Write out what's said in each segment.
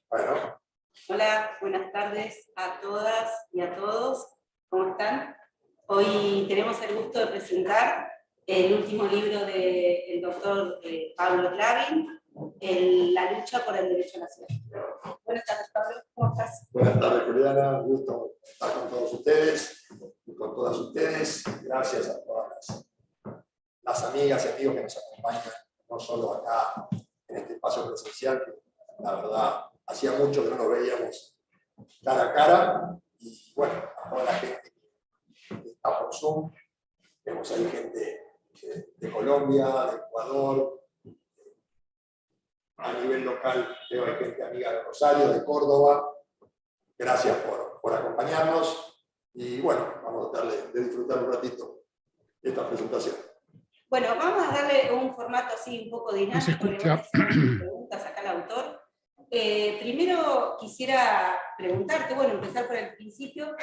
Bueno. Hola, buenas tardes a todas y a todos. ¿Cómo están? Hoy tenemos el gusto de presentar el último libro del doctor Pablo Clavin, La lucha por el derecho a la ciudad. Buenas tardes, Pablo. ¿Cómo estás? Buenas tardes, Juliana. Un gusto estar con todos ustedes y con todas ustedes. Gracias a todas las amigas y amigos que nos acompañan, no solo acá en este espacio presencial, que la verdad hacía mucho que no nos veíamos cara a cara. Y bueno, a toda la gente que está por Zoom. Vemos ahí gente de Colombia, de Ecuador. A nivel local veo hay gente amiga de Rosario, de Córdoba. Gracias por acompañarnos y bueno, vamos a tratar de disfrutar un ratito de esta presentación. Bueno, vamos a darle un formato así un poco dinámico, le voy a hacer preguntas acá al autor. Primero quisiera preguntarte, bueno, empezar por el principio,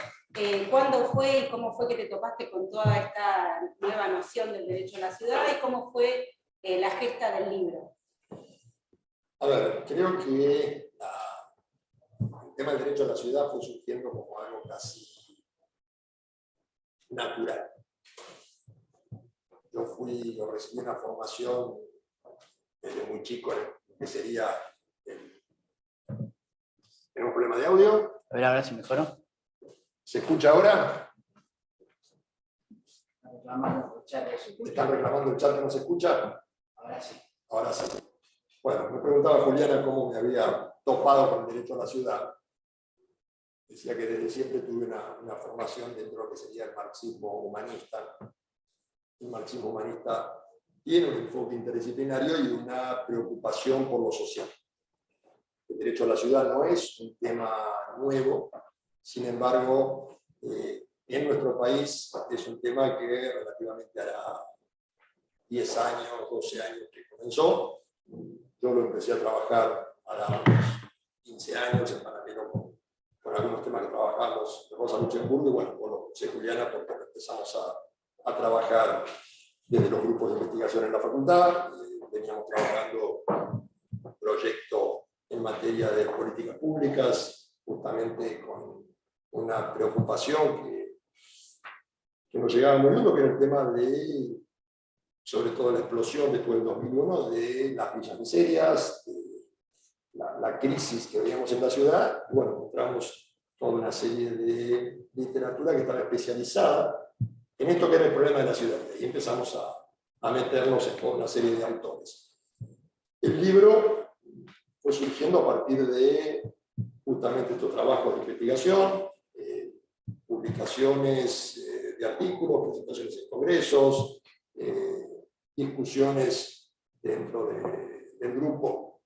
¿cuándo fue y cómo fue que te topaste con toda esta nueva noción del derecho a la ciudad y cómo fue la gesta del libro? A ver, creo que el tema del derecho a la ciudad fue surgiendo como algo casi natural. Yo recibí una formación desde muy chico en lo que sería ¿tenemos un problema de audio? A ver si mejoró. ¿Se escucha ahora? Están reclamando ¿Están reclamando el chat que no se escucha? Ahora sí. Ahora sí. Bueno, me preguntaba Juliana cómo me había topado con el derecho a la ciudad. Decía que desde siempre tuve una formación dentro de lo que sería el marxismo humanista. El marxismo humanista tiene un enfoque interdisciplinario y una preocupación por lo social. El derecho a la ciudad no es un tema nuevo, sin embargo, en nuestro país es un tema que relativamente hará 10 años, 12 años que comenzó. Yo lo empecé a trabajar a unos 15 años en paralelo con algunos temas que trabajamos de Rosa Luxemburgo, y bueno, lo sé, Juliana, porque empezamos a trabajar desde los grupos de investigación en la facultad. Veníamos trabajando un proyecto en materia de políticas públicas, justamente con una preocupación que nos llegaba muy duro, que era el tema de, sobre todo la explosión después del 2001, de las villas miserias, la crisis que veíamos en la ciudad. Y bueno, encontramos toda una serie de literatura que estaba especializada en esto que era el problema de la ciudad. Y empezamos a meternos en toda una serie de autores. El libro fue surgiendo a partir de justamente estos trabajos de investigación, publicaciones de artículos, presentaciones en congresos, discusiones dentro del grupo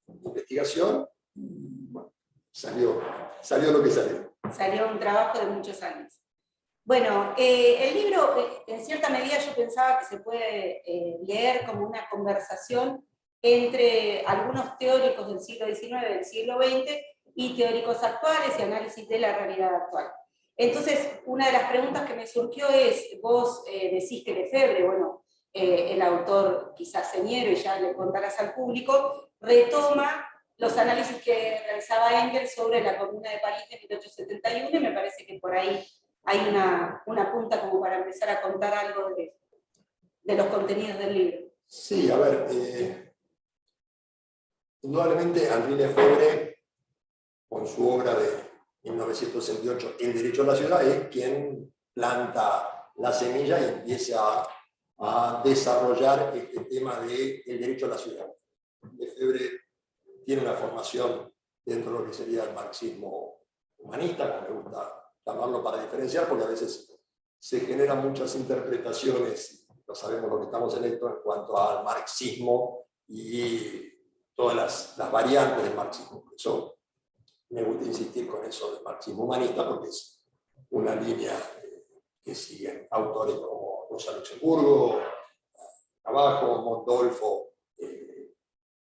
de investigación. Bueno, salió lo que salió. Salió un trabajo de muchos años. Bueno, el libro, en cierta medida yo pensaba que se puede leer como una conversación entre algunos teóricos del siglo XIX, del siglo XX, y teóricos actuales y análisis de la realidad actual. Entonces, una de las preguntas que me surgió es, vos decís que Lefebvre, bueno, el autor quizás señero, y ya le contarás al público, retoma los análisis que realizaba Engels sobre la Comuna de París de 1871, y me parece que por ahí hay una punta como para empezar a contar algo de los contenidos del libro. Sí, a ver, indudablemente Henri Lefebvre, con su obra de 1968, El derecho a la ciudad, es quien planta la semilla y empieza a desarrollar este tema del derecho a la ciudad. Lefebvre tiene una formación dentro de lo que sería el marxismo humanista, como me gusta llamarlo para diferenciar, porque a veces se generan muchas interpretaciones, no sabemos lo que estamos en esto en cuanto al marxismo y todas las variantes del marxismo. Por eso me gusta insistir con eso del marxismo humanista, porque es una línea que siguen autores como Rosa Luxemburgo, Trabajo, Mondolfo,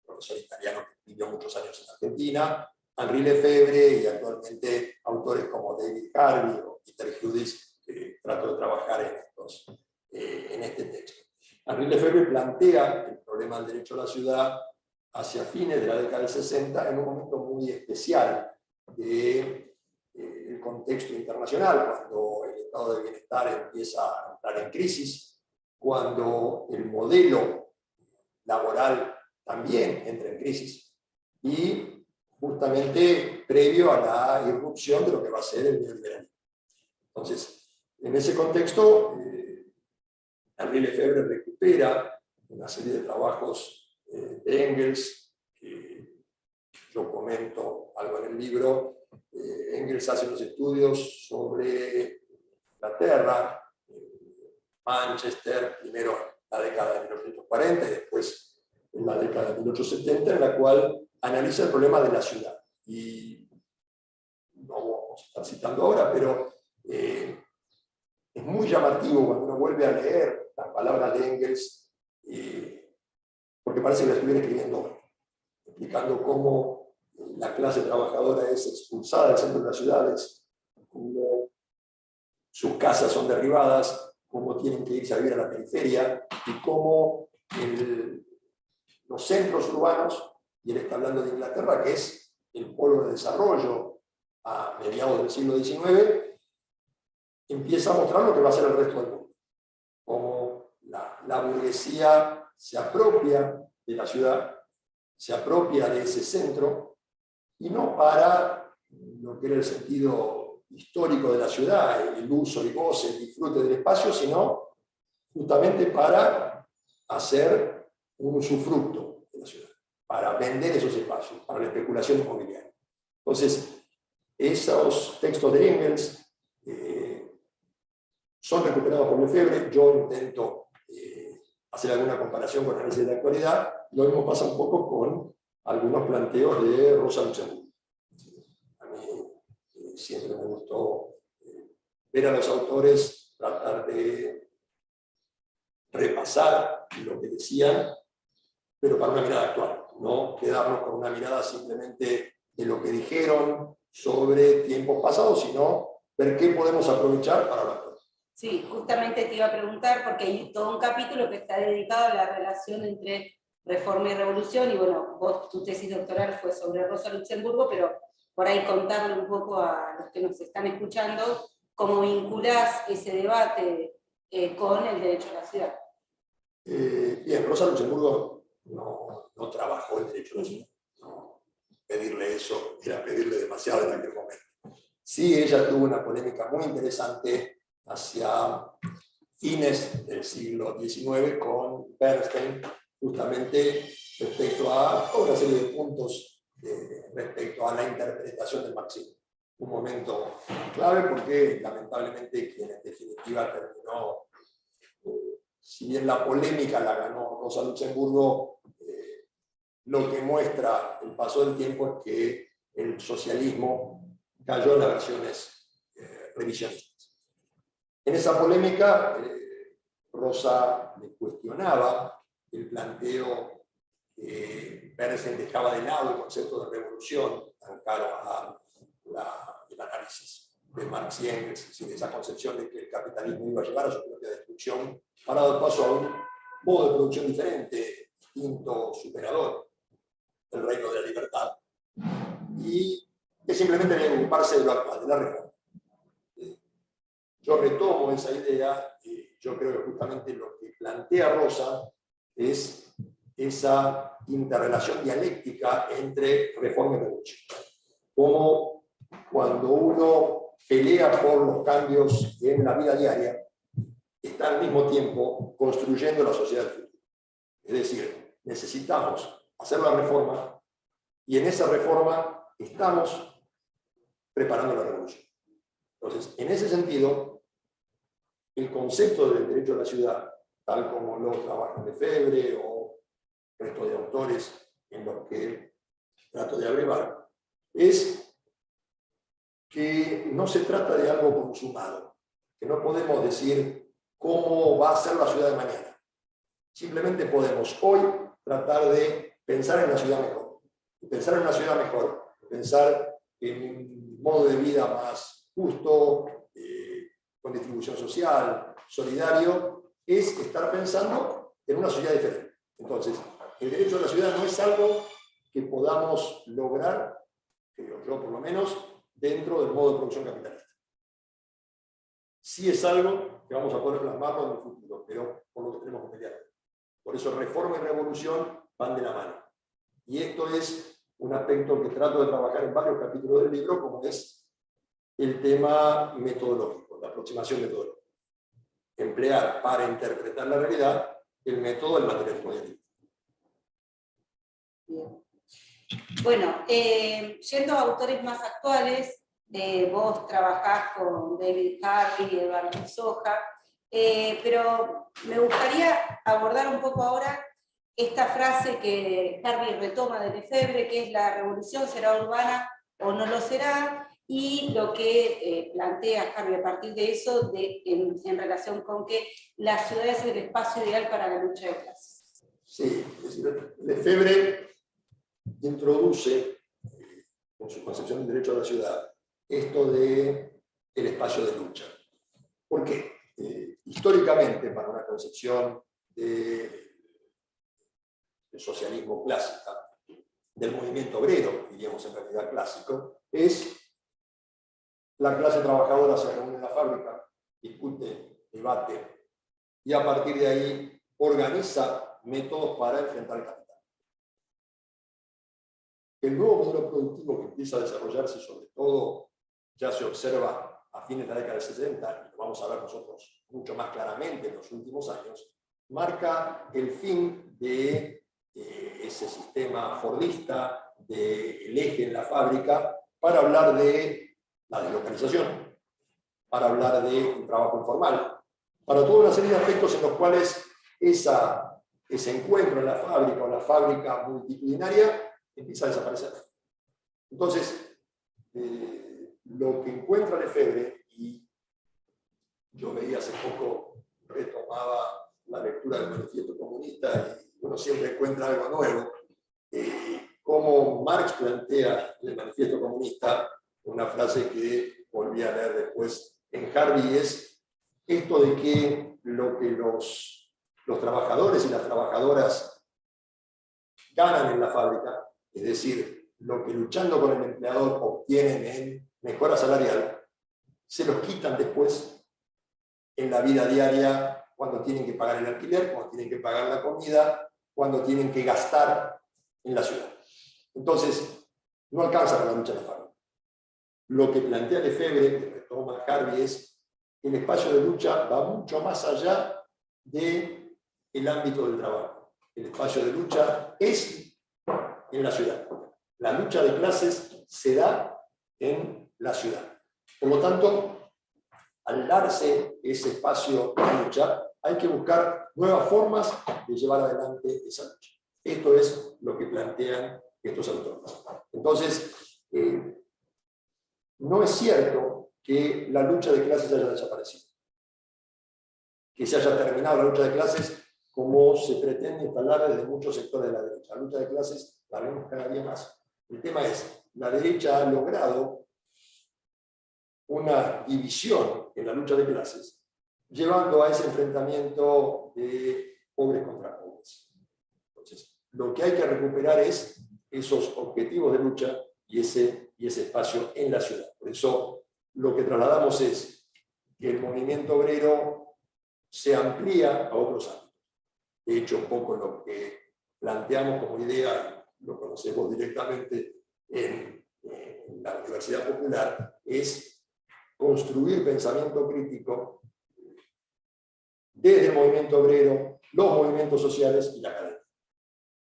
profesor italiano que vivió muchos años en Argentina, Henri Lefebvre, y actualmente autores como David Harvey o Peter Hughes, que trato de trabajar en este texto. Henri Lefebvre plantea el problema del derecho a la ciudad hacia fines de la década del 60 en un momento muy especial del contexto internacional, cuando el estado de bienestar empieza a entrar en crisis, cuando el modelo laboral también entra en crisis, y justamente previo a la irrupción de lo que va a ser el neoliberalismo. Entonces, en ese contexto, Henri Lefebvre recupera una serie de trabajos de Engels, que yo comento algo en el libro. Engels hace unos estudios sobre Inglaterra, Manchester, primero en la década de 1840 y después en la década de 1870, en la cual analiza el problema de la ciudad. Y no vamos a estar citando ahora, pero es muy llamativo cuando uno vuelve a leer las palabras de Engels, porque parece que la estuviera escribiendo hoy, explicando cómo la clase trabajadora es expulsada del centro de las ciudades, cómo sus casas son derribadas, cómo tienen que irse a vivir a la periferia, y cómo los centros urbanos, y él está hablando de Inglaterra, que es el polo de desarrollo a mediados del siglo XIX, empieza a mostrar lo que va a ser el resto del mundo. Cómo la burguesía se apropia de la ciudad, se apropia de ese centro, y no para lo que era el sentido histórico de la ciudad, el uso, el goce, el disfrute del espacio, sino justamente para hacer un usufructo de la ciudad, para vender esos espacios, para la especulación inmobiliaria. Entonces, esos textos de Engels son recuperados por Lefebvre. Yo intento hacer alguna comparación con análisis de la actualidad. Lo mismo pasa un poco con algunos planteos de Rosa Luxemburgo. A mí siempre me gustó ver a los autores tratar de repasar lo que decían, pero para una mirada actual, no quedarnos con una mirada simplemente de lo que dijeron sobre tiempos pasados, sino ver qué podemos aprovechar para lo actual. Sí, justamente te iba a preguntar, porque hay todo un capítulo que está dedicado a la relación entre reforma y revolución, y bueno, vos, tu tesis doctoral fue sobre Rosa Luxemburgo, pero por ahí contarle un poco a los que nos están escuchando cómo vinculás ese debate con el derecho a la ciudad. Bien, Rosa Luxemburgo no trabajó el derecho a la ciudad. No, pedirle eso era pedirle demasiado en aquel momento. Sí, ella tuvo una polémica muy interesante hacia fines del siglo XIX con Bernstein, justamente respecto a una serie de puntos respecto a la interpretación del marxismo. Un momento clave porque lamentablemente quien en definitiva terminó, si bien la polémica la ganó Rosa Luxemburgo, lo que muestra el paso del tiempo es que el socialismo cayó en las versiones revisionistas. En esa polémica, Rosa le cuestionaba el planteo que Bernstein dejaba de lado el concepto de revolución tan caro al análisis de Marx y Engels, sin esa concepción de que el capitalismo iba a llevar a su propia destrucción, para dar paso a un modo de producción diferente, distinto, superador del reino de la libertad, y que simplemente debe ocuparse de lo actual, de la reforma. Yo retomo esa idea y yo creo que justamente lo que plantea Rosa es esa interrelación dialéctica entre reforma y revolución. Como cuando uno pelea por los cambios en la vida diaria, está al mismo tiempo construyendo la sociedad del futuro. Es decir, necesitamos hacer la reforma y en esa reforma estamos preparando la revolución. Entonces, en ese sentido, el concepto del derecho a la ciudad, tal como lo trabaja Lefebvre o el resto de autores en los que trato de abrevar, es que no se trata de algo consumado, que no podemos decir cómo va a ser la ciudad de mañana. Simplemente podemos hoy tratar de pensar en la ciudad mejor. Pensar en una ciudad mejor, pensar en un modo de vida más justo, con distribución social, solidario, es estar pensando en una sociedad diferente. Entonces, el derecho a la ciudad no es algo que podamos lograr, creo yo por lo menos, dentro del modo de producción capitalista. Sí es algo que vamos a poder plasmarlo en el futuro, pero por lo que tenemos que pelear. Por eso reforma y revolución van de la mano. Y esto es un aspecto que trato de trabajar en varios capítulos del libro, como es el tema metodológico, la aproximación metodológica. Emplear para interpretar la realidad el método del materialismo dialéctico. Bien. Bueno, yendo a autores más actuales, vos trabajás con David Harvey y Eduardo Soja, pero me gustaría abordar un poco ahora esta frase que Harvey retoma de Lefebvre, que es la revolución será urbana o no lo será, y lo que plantea Harvey a partir de eso en relación con que la ciudad es el espacio ideal para la lucha de clases. Sí, es decir, Lefebvre introduce en su concepción del derecho a la ciudad esto de el espacio de lucha. ¿Por qué? Históricamente, para una concepción del socialismo clásica, del movimiento obrero, diríamos en realidad clásico, es la clase trabajadora se reúne en la fábrica, discute, debate, y a partir de ahí organiza métodos para enfrentar el capital. El nuevo modelo productivo que empieza a desarrollarse, sobre todo, ya se observa a fines de la década del 60, y lo vamos a ver nosotros mucho más claramente en los últimos años, marca el fin de ese sistema fordista, del eje en la fábrica, para hablar de la deslocalización, para hablar de un trabajo informal, para toda una serie de aspectos en los cuales ese encuentro en la fábrica o la fábrica multitudinaria empieza a desaparecer. Entonces, lo que encuentra Lefebvre, y yo veía hace poco, retomaba la lectura del Manifiesto Comunista, y uno siempre encuentra algo nuevo, como Marx plantea en el Manifiesto Comunista una frase que volví a leer después en Harvey, es esto de que lo que los trabajadores y las trabajadoras ganan en la fábrica, es decir, lo que luchando con el empleador obtienen en mejora salarial, se los quitan después en la vida diaria, cuando tienen que pagar el alquiler, cuando tienen que pagar la comida, cuando tienen que gastar en la ciudad. Entonces, no alcanza para la lucha de la fábrica. Lo que plantea Lefebvre, que retoma Harvey, es que el espacio de lucha va mucho más allá del ámbito del trabajo. El espacio de lucha es en la ciudad. La lucha de clases se da en la ciudad. Por lo tanto, al darse ese espacio de lucha, hay que buscar nuevas formas de llevar adelante esa lucha. Esto es lo que plantean estos autores. Entonces, no es cierto que la lucha de clases haya desaparecido, que se haya terminado la lucha de clases como se pretende instalar desde muchos sectores de la derecha. La lucha de clases la vemos cada día más. El tema es, la derecha ha logrado una división en la lucha de clases, llevando a ese enfrentamiento de pobres contra pobres. Entonces, lo que hay que recuperar es esos objetivos de lucha y ese espacio en la ciudad. Por eso, lo que trasladamos es que el movimiento obrero se amplía a otros ámbitos. De hecho, un poco lo que planteamos como idea, lo conocemos directamente en la Universidad Popular, es construir pensamiento crítico desde el movimiento obrero, los movimientos sociales y la academia.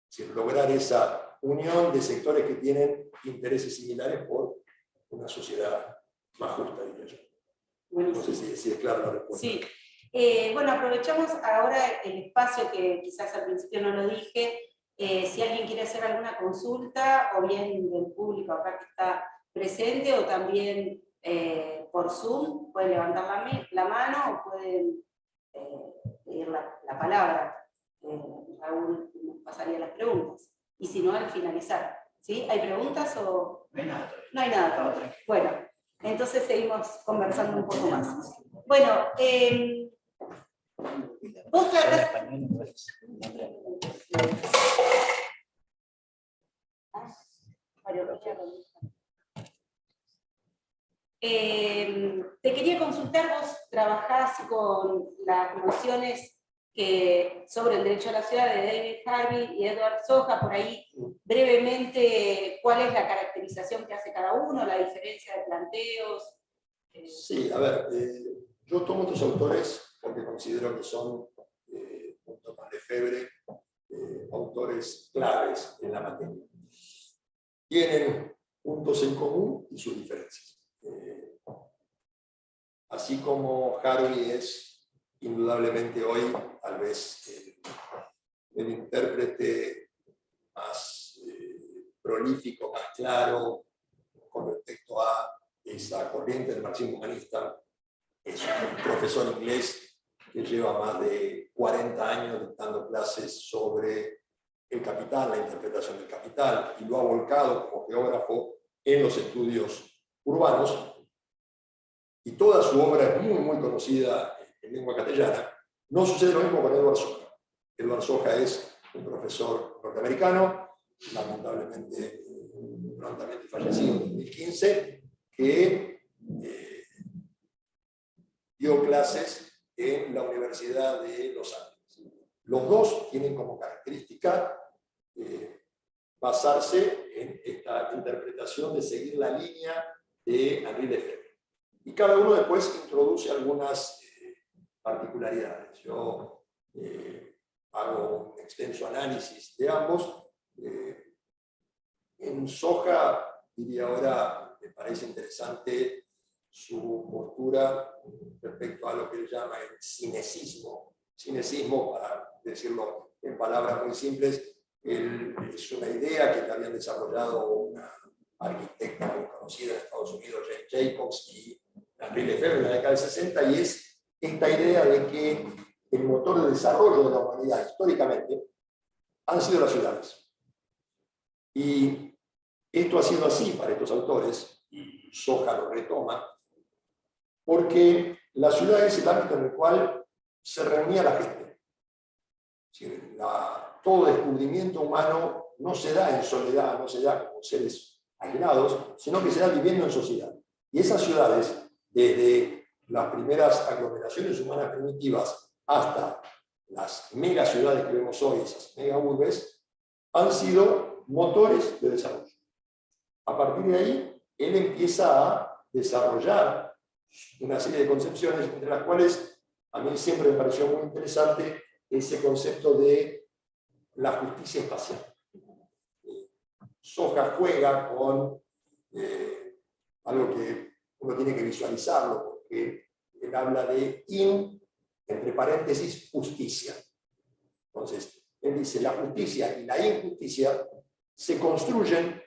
Es decir, lograr esa unión de sectores que tienen intereses similares por una sociedad más justa, diría yo. Bueno, no sé si es clara la respuesta. Sí. Bueno, aprovechamos ahora el espacio que quizás al principio no lo dije. Si alguien quiere hacer alguna consulta, o bien del público acá que está presente, o también por Zoom, pueden levantar la mano o pueden pedir la palabra. Raúl nos pasaría las preguntas. Y si no, al finalizar. ¿Sí? ¿Hay preguntas o...? No hay nada. No hay nada. Bueno, entonces seguimos conversando un poco más. Bueno, Vos Solo tratás- español, inglés. Te quería consultar, vos trabajás con las nociones sobre el derecho a la ciudad de David Harvey y Edward Soja, por ahí brevemente, ¿cuál es la caracterización que hace cada uno, la diferencia de planteos? Sí, a ver, yo tomo estos autores porque considero que son, junto con Lefebvre, autores claves en la materia. Tienen puntos en común y sus diferencias. Así como Harvey es indudablemente hoy, tal vez, el intérprete más prolífico, más claro, con respecto a esa corriente del marxismo humanista, es un profesor inglés que lleva más de 40 años dictando clases sobre el capital, la interpretación del capital, y lo ha volcado como geógrafo en los estudios urbanos, y toda su obra es muy, muy conocida en lengua castellana. No sucede lo mismo con Edward Soja. Edward Soja es un profesor norteamericano, lamentablemente prontamente fallecido en 2015, que dio clases en la Universidad de Los Ángeles. Los dos tienen como característica basarse en esta interpretación de seguir la línea de Henri Lefebvre. Y cada uno después introduce algunas particularidades. Yo hago un extenso análisis de ambos. En Soja, diría ahora, me parece interesante su postura respecto a lo que él llama el cinecismo. Cinecismo, para decirlo en palabras muy simples, es una idea que habían desarrollado una arquitecta muy conocida en Estados Unidos, Jane Jacobs, y Henri Lefebvre en la década del 60, y es esta idea de que el motor de desarrollo de la humanidad históricamente han sido las ciudades. Y esto ha sido así para estos autores, y Soja lo retoma, porque la ciudad es el ámbito en el cual se reunía la gente. Es decir, todo descubrimiento humano no se da en soledad, no se da como seres aislados, sino que se da viviendo en sociedad. Y esas ciudades, desde las primeras aglomeraciones humanas primitivas hasta las megaciudades que vemos hoy, esas megaurbes, han sido motores de desarrollo. A partir de ahí, él empieza a desarrollar una serie de concepciones, entre las cuales a mí siempre me pareció muy interesante ese concepto de la justicia espacial. Soja juega con algo que uno tiene que visualizarlo, porque él habla de entre paréntesis, justicia. Entonces, él dice, la justicia y la injusticia se construyen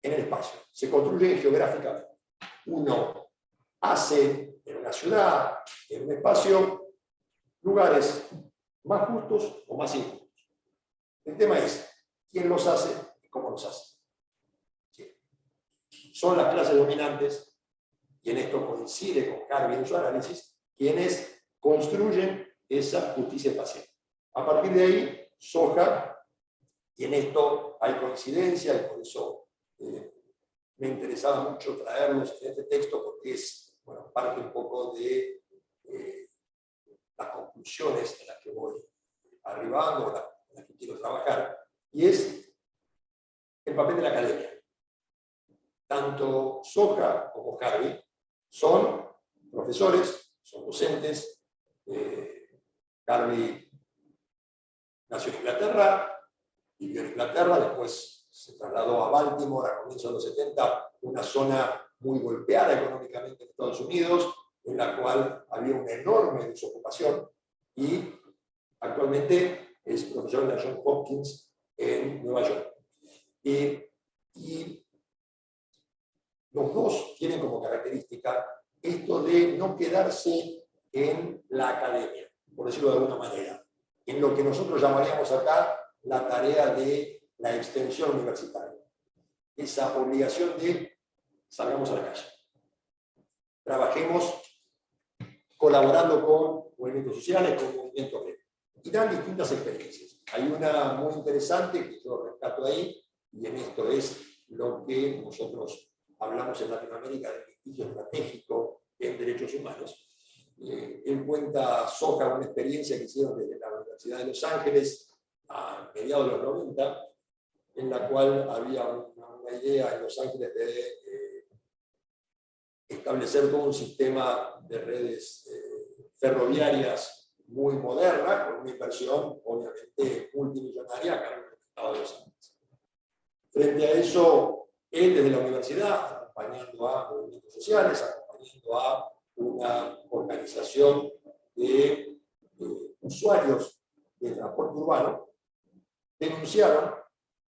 en el espacio, se construyen geográficamente. Uno hace en una ciudad, en un espacio, lugares más justos o más injustos. El tema es quién los hace y cómo los hace. ¿Sí? Son las clases dominantes, y en esto coincide con Harvey en su análisis, quienes construyen esa justicia espacial. A partir de ahí, Soja, y en esto hay coincidencia, y por eso me interesaba mucho traerlos en este texto, porque es parte un poco de las conclusiones en las que voy arribando, en las que quiero trabajar, y es el papel de la academia. Tanto Soja como Harvey son profesores, son docentes. Harvey nació en Inglaterra, vivió en Inglaterra, después se trasladó a Baltimore a comienzos de los 70, una zona muy golpeada económicamente en Estados Unidos, en la cual había una enorme desocupación, y actualmente es profesor en la Johns Hopkins en Nueva York. Y los dos tienen como característica esto de no quedarse en la academia, por decirlo de alguna manera, en lo que nosotros llamaríamos acá la tarea de la extensión universitaria. Esa obligación de salgamos a la calle, trabajemos colaborando con movimientos sociales, con movimientos de... Y dan distintas experiencias. Hay una muy interesante que yo rescato ahí, y en esto es lo que nosotros hablamos en Latinoamérica del litigio estratégico en derechos humanos. Él cuenta, Soja, una experiencia que hicieron desde la Universidad de Los Ángeles a mediados de los 90, en la cual había una idea en Los Ángeles de establecer todo un sistema de redes ferroviarias muy moderna, con una inversión obviamente multimillonaria a cargo del Estado de Los Ángeles. Frente a eso, él desde la universidad, acompañando a movimientos sociales, acompañando a una organización de usuarios de transporte urbano, denunciaron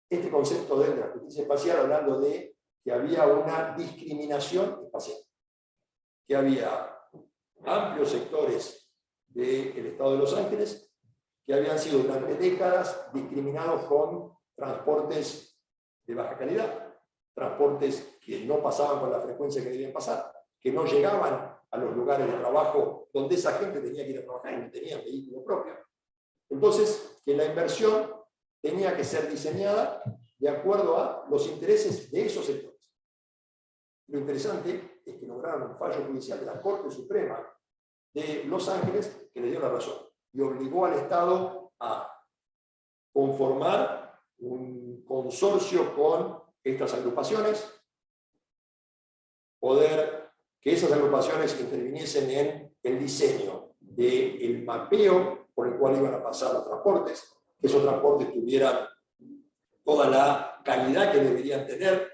este concepto de la justicia espacial, hablando de que había una discriminación espacial, que había amplios sectores del Estado de Los Ángeles que habían sido durante décadas discriminados con transportes de baja calidad, transportes que no pasaban con la frecuencia que debían pasar, que no llegaban a los lugares de trabajo donde esa gente tenía que ir a trabajar y no tenían vehículo propio. Entonces, que la inversión tenía que ser diseñada de acuerdo a los intereses de esos sectores. Lo interesante es que lograron un fallo judicial de la Corte Suprema de Los Ángeles que le dio la razón y obligó al Estado a conformar un consorcio con estas agrupaciones, poder que esas agrupaciones interviniesen en el diseño del mapeo por el cual iban a pasar los transportes, que esos transportes tuvieran toda la calidad que deberían tener,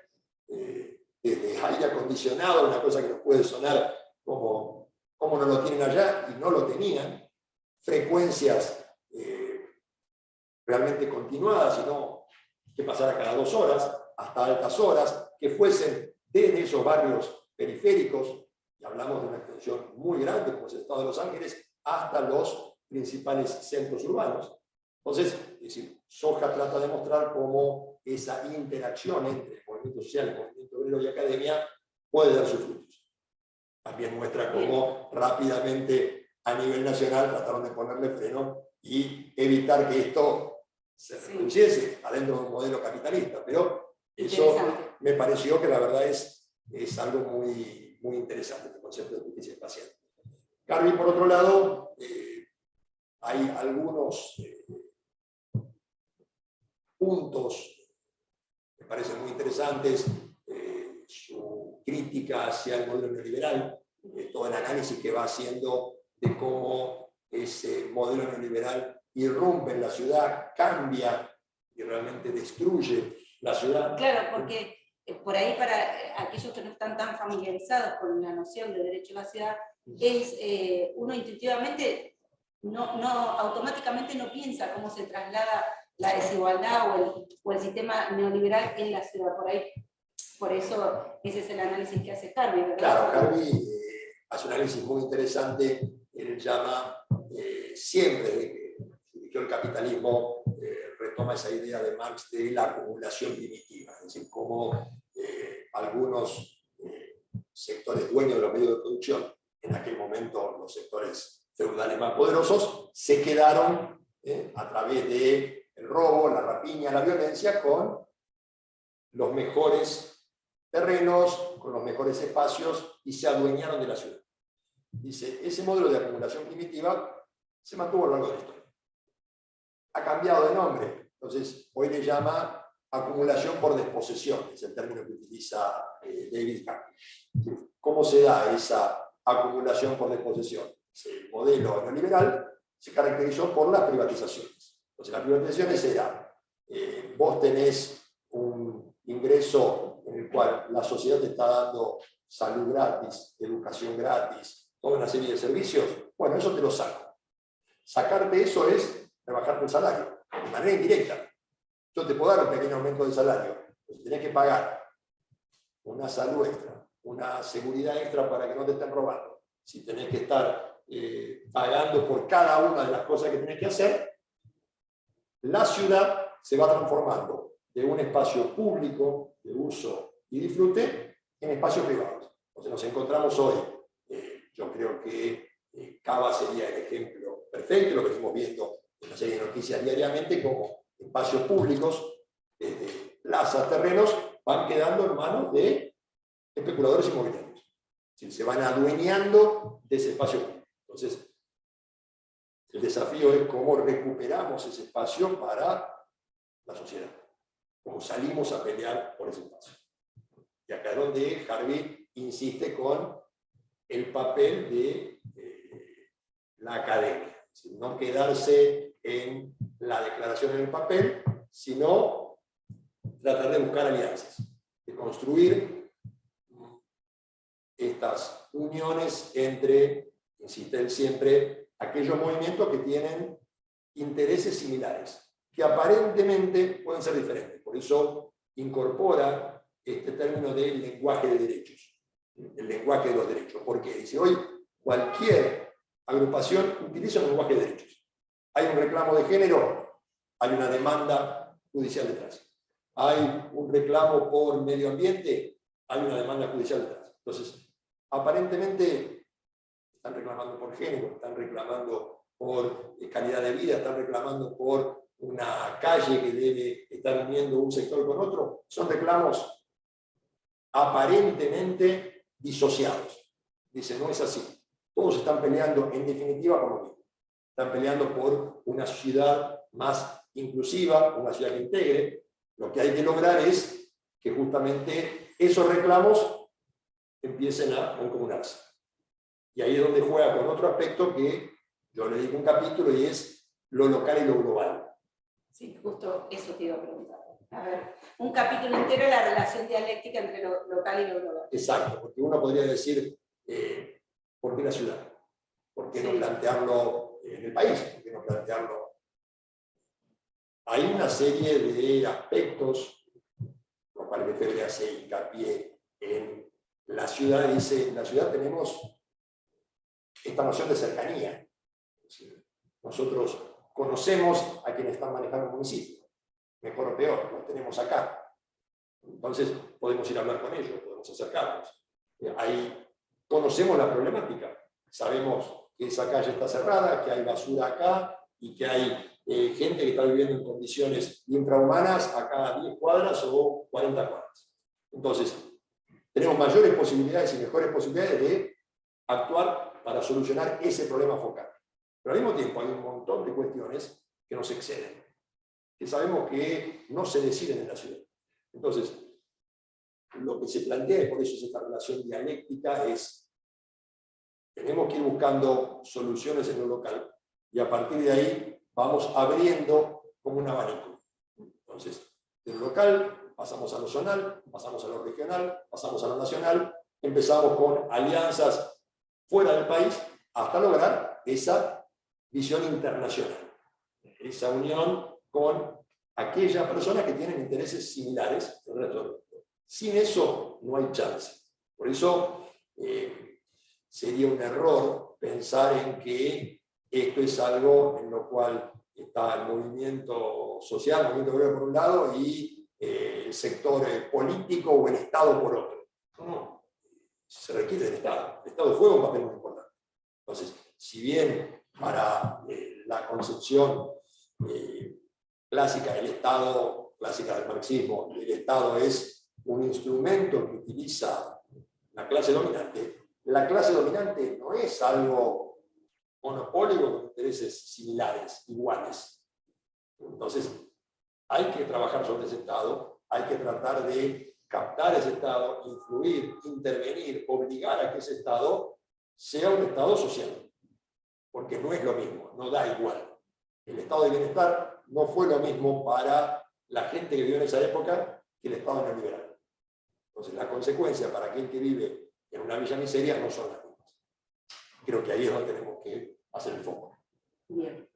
desde aire acondicionado, una cosa que nos puede sonar como no lo tienen allá, y no lo tenían, frecuencias realmente continuadas, sino que pasara cada 2 horas, hasta altas horas, que fuesen desde esos barrios periféricos, y hablamos de una extensión muy grande, como es el Estado de Los Ángeles, hasta los principales centros urbanos. Entonces, es decir, Soja trata de mostrar cómo esa interacción entre el movimiento social, el movimiento obrero y academia puede dar sus frutos. También muestra cómo rápidamente a nivel nacional trataron de ponerle freno y evitar que esto se reproduciese adentro de un modelo capitalista. Pero eso me pareció que la verdad es algo muy, muy interesante, este concepto de justicia espacial. Carvi, por otro lado, hay algunos puntos que me parecen muy interesantes, su crítica hacia el modelo neoliberal, todo el análisis que va haciendo de cómo ese modelo neoliberal irrumpe en la ciudad, cambia y realmente destruye la ciudad. Claro, porque por ahí para aquellos que no están tan familiarizados con la noción de derecho a la ciudad, es uno intuitivamente, automáticamente no piensa cómo se traslada la desigualdad o el sistema neoliberal en la ciudad. Por eso ese es el análisis que hace Carvi, ¿verdad? Claro, Carvi hace un análisis muy interesante. Él llama, siempre desde que surgió el capitalismo, retoma esa idea de Marx de la acumulación primitiva, es decir, cómo algunos sectores dueños de los medios de producción, en aquel momento los sectores feudales más poderosos, se quedaron a través del robo, la rapiña, la violencia, con los mejores terrenos, con los mejores espacios, y se adueñaron de la ciudad. Dice, ese modelo de acumulación primitiva se mantuvo a lo largo de la historia. Ha cambiado de nombre, entonces hoy le llama acumulación por desposesión, es el término que utiliza David Harvey. ¿Cómo se da esa acumulación por desposesión? El modelo neoliberal se caracterizó por las privatizaciones. Entonces las privatizaciones eran, vos tenés un ingreso en el cual la sociedad te está dando salud gratis, educación gratis, toda una serie de servicios, bueno, eso te lo saco. Sacarte eso es rebajarte el salario, de manera indirecta. Yo te puedo dar un pequeño aumento de salario, pero tenés que pagar una salud extra, una seguridad extra para que no te estén robando. Si tenés que estar pagando por cada una de las cosas que tenés que hacer, la ciudad se va transformando de un espacio público de uso y disfrute en espacios privados. Entonces nos encontramos hoy, yo creo que Cava sería el ejemplo perfecto, lo que estamos viendo en una serie de noticias diariamente, como espacios públicos, desde plazas, terrenos, van quedando en manos de especuladores inmobiliarios. Es decir, se van adueñando de ese espacio público. Entonces, el desafío es cómo recuperamos ese espacio para la sociedad, cómo salimos a pelear por ese espacio. Y acá es donde Harvey insiste con el papel de la academia, es decir, no quedarse en la declaración en el papel, sino tratar de buscar alianzas, de construir estas uniones entre, insiste él siempre, aquellos movimientos que tienen intereses similares, que aparentemente pueden ser diferentes. Por eso incorpora este término del lenguaje de derechos, el lenguaje de los derechos. Porque dice, hoy cualquier agrupación utiliza un lenguaje de derechos. Hay un reclamo de género, hay una demanda judicial detrás. Hay un reclamo por medio ambiente, hay una demanda judicial detrás. Entonces, aparentemente están reclamando por género, están reclamando por calidad de vida, están reclamando por una calle que debe estar uniendo un sector con otro. Son reclamos aparentemente disociados. Dice, no es así. Todos están peleando, en definitiva, por lo mismo. Están peleando por una ciudad más inclusiva, una ciudad que integre. Lo que hay que lograr es que justamente esos reclamos empiecen a mancomunarse. Y ahí es donde juega con otro aspecto que yo le digo un capítulo, y es lo local y lo global. Sí, justo eso te iba a preguntar. A ver, un capítulo entero de la relación dialéctica entre lo local y lo global. Exacto, porque uno podría decir, ¿por qué la ciudad? ¿Por qué no plantearlo en el país? ¿Por qué no plantearlo? Hay una serie de aspectos, los cuales Lefebvre hace hincapié en la ciudad. Dice, en la ciudad tenemos esta noción de cercanía. Es decir, nosotros conocemos a quienes están manejando el municipio, mejor o peor, los tenemos acá. Entonces podemos ir a hablar con ellos, podemos acercarnos. Ahí conocemos la problemática, sabemos que esa calle está cerrada, que hay basura acá y que hay gente que está viviendo en condiciones infrahumanas a cada 10 cuadras o 40 cuadras. Entonces, tenemos mayores posibilidades y mejores posibilidades de actuar para solucionar ese problema focal. Pero al mismo tiempo hay un montón de cuestiones que nos exceden, que sabemos que no se deciden en la ciudad. Entonces, lo que se plantea, y por eso es esta relación dialéctica, es tenemos que ir buscando soluciones en lo local, y a partir de ahí vamos abriendo como un abanico. Entonces, de lo local pasamos a lo zonal, pasamos a lo regional, pasamos a lo nacional, empezamos con alianzas fuera del país, hasta lograr esa visión internacional, esa unión con aquellas personas que tienen intereses similares al resto del mundo. Sin eso no hay chance. Por eso sería un error pensar en que esto es algo en lo cual está el movimiento social, el movimiento obrero por un lado, y el sector político o el Estado por otro. No, se requiere del Estado. El Estado juega un papel muy importante. Entonces, si bien para la concepción clásica del Estado, clásica del marxismo, el Estado es un instrumento que utiliza la clase dominante no es algo monopólico con intereses similares, iguales. Entonces, hay que trabajar sobre ese Estado, hay que tratar de captar ese Estado, influir, intervenir, obligar a que ese Estado sea un Estado social. Porque no es lo mismo, no da igual. El estado de bienestar no fue lo mismo para la gente que vivió en esa época que el estado neoliberal. Entonces, la consecuencia para aquel que vive en una villa miseria no son las mismas. Creo que ahí es donde tenemos que hacer el foco. Bien.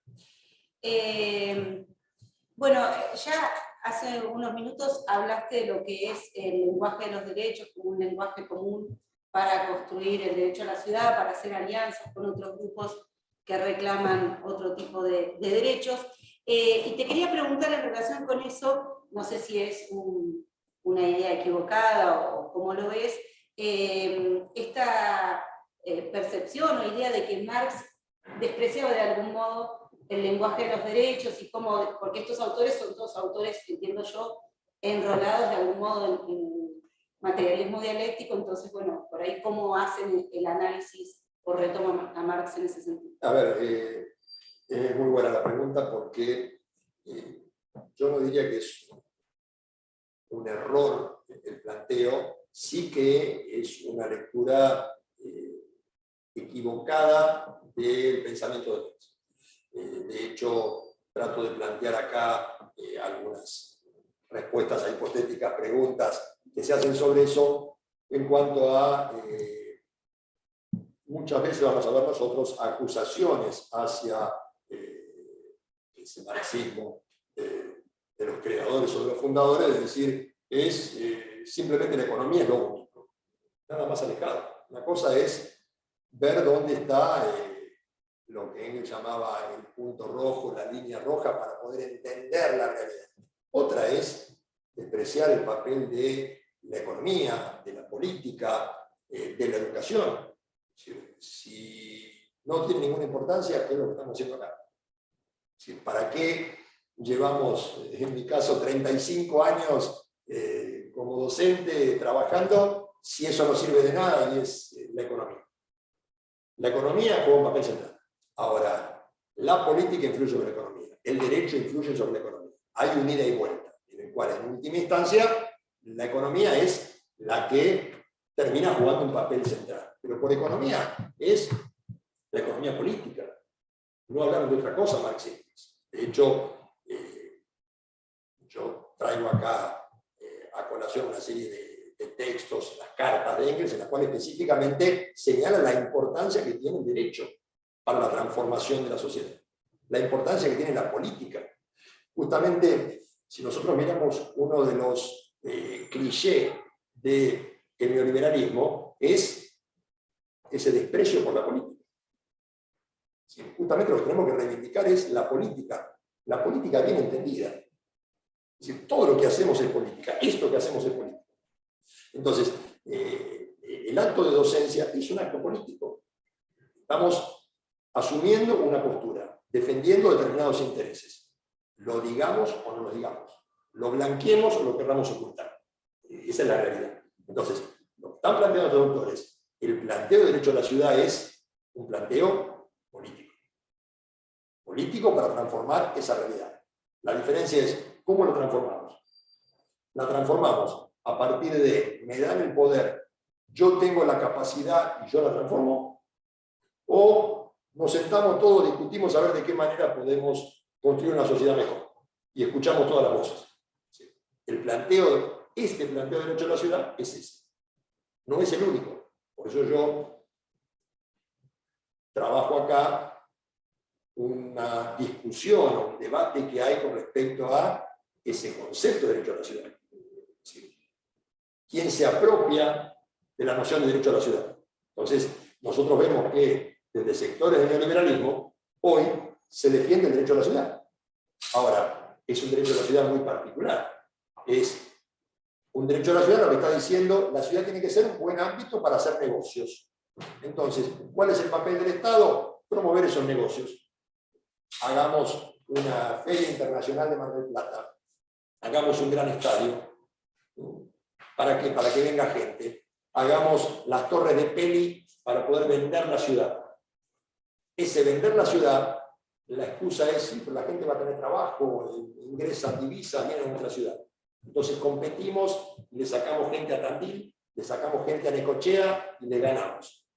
Bueno, ya hace unos minutos hablaste de lo que es el lenguaje de los derechos como un lenguaje común para construir el derecho a la ciudad, para hacer alianzas con otros grupos que reclaman otro tipo de derechos. Y te quería preguntar en relación con eso, no sé si es una idea equivocada o cómo lo ves, esta percepción o idea de que Marx despreciaba de algún modo el lenguaje de los derechos y cómo, porque estos autores son todos autores, entiendo yo, enrolados de algún modo en materialismo dialéctico, entonces, bueno, por ahí cómo hacen el análisis o retoman a Marx en ese sentido. A ver, es muy buena la pregunta porque yo no diría que es un error el planteo, sí que es una lectura equivocada del pensamiento de Marx. De hecho, trato de plantear acá algunas respuestas a hipotéticas preguntas que se hacen sobre eso en cuanto a, muchas veces vamos a ver nosotros, acusaciones hacia ese marxismo de los creadores o de los fundadores, de decir, es simplemente la economía es lo único, nada más alejado. Una cosa es ver dónde está lo que Engels llamaba el punto rojo, la línea roja, para poder entender la realidad. Otra es despreciar el papel de la economía, de la política, de la educación. Si no tiene ninguna importancia, ¿qué es lo que estamos haciendo acá? ¿Para qué llevamos, en mi caso, 35 años como docente trabajando si eso no sirve de nada y es la economía? La economía juega un papel central. Ahora, la política influye sobre la economía, el derecho influye sobre la economía. Hay un ida y vuelta, en el cual, en última instancia, la economía es la que termina jugando un papel central. Pero por economía es la economía política. No hablaron de otra cosa marxistas. De hecho, yo traigo acá a colación una serie de textos, las cartas de Engels, en las cuales específicamente señalan la importancia que tiene el derecho para la transformación de la sociedad, la importancia que tiene la política. Justamente, si nosotros miramos uno de los clichés del neoliberalismo, es ese desprecio por la política. Sí, justamente lo que tenemos que reivindicar es la política bien entendida. Es decir, todo lo que hacemos es política, esto que hacemos es política. Entonces, el acto de docencia es un acto político. Estamos asumiendo una postura, defendiendo determinados intereses. Lo digamos o no lo digamos. Lo blanqueemos o lo querramos ocultar. Esa es la realidad. Entonces, lo que están planteando los autores, el planteo de derecho a la ciudad es un planteo político. Político para transformar esa realidad. La diferencia es, ¿cómo lo transformamos? La transformamos a partir de, me dan el poder, yo tengo la capacidad y yo la transformo, o nos sentamos todos, discutimos a ver de qué manera podemos construir una sociedad mejor. Y escuchamos todas las voces. El planteo, este planteo de derecho a la ciudad es ese. No es el único. Por eso yo trabajo acá una discusión o un debate que hay con respecto a ese concepto de derecho a la ciudad. ¿Quién se apropia de la noción de derecho a la ciudad? Entonces, nosotros vemos que desde sectores del neoliberalismo, hoy se defiende el derecho a la ciudad. Ahora, es un derecho a la ciudad muy particular. Es un derecho a la ciudad lo que está diciendo, la ciudad tiene que ser un buen ámbito para hacer negocios. Entonces, ¿cuál es el papel del Estado? Promover esos negocios. Hagamos una feria internacional de Mar del Plata. Hagamos un gran estadio. ¿Para qué? Para que venga gente. Hagamos las torres de Peli para poder vender la ciudad. Ese vender la ciudad, la excusa es, sí, pero la gente va a tener trabajo, ingresan divisas, vienen a nuestra ciudad. Entonces competimos, le sacamos gente a Tandil, le sacamos gente a Necochea y le ganamos.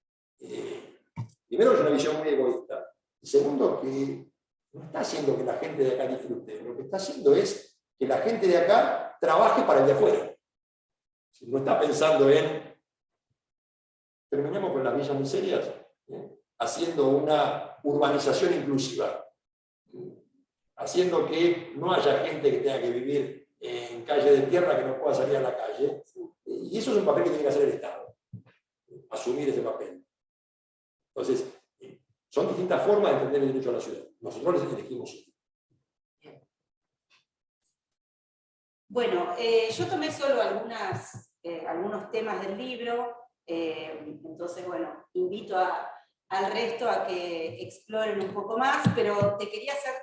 Primero es una visión muy egoísta. Y segundo, que no está haciendo que la gente de acá disfrute, lo que está haciendo es que la gente de acá trabaje para el de afuera. No está pensando en, terminemos con las villas miserias, haciendo una urbanización inclusiva, haciendo que no haya gente que tenga que vivir en calle de tierra que no pueda salir a la calle. Y eso es un papel que tiene que hacer el Estado, asumir ese papel. Entonces, son distintas formas de entender el derecho a la ciudad. Nosotros les elegimos una. Bueno, yo tomé solo algunos temas del libro, entonces, bueno, invito a al resto a que exploren un poco más, pero te quería hacer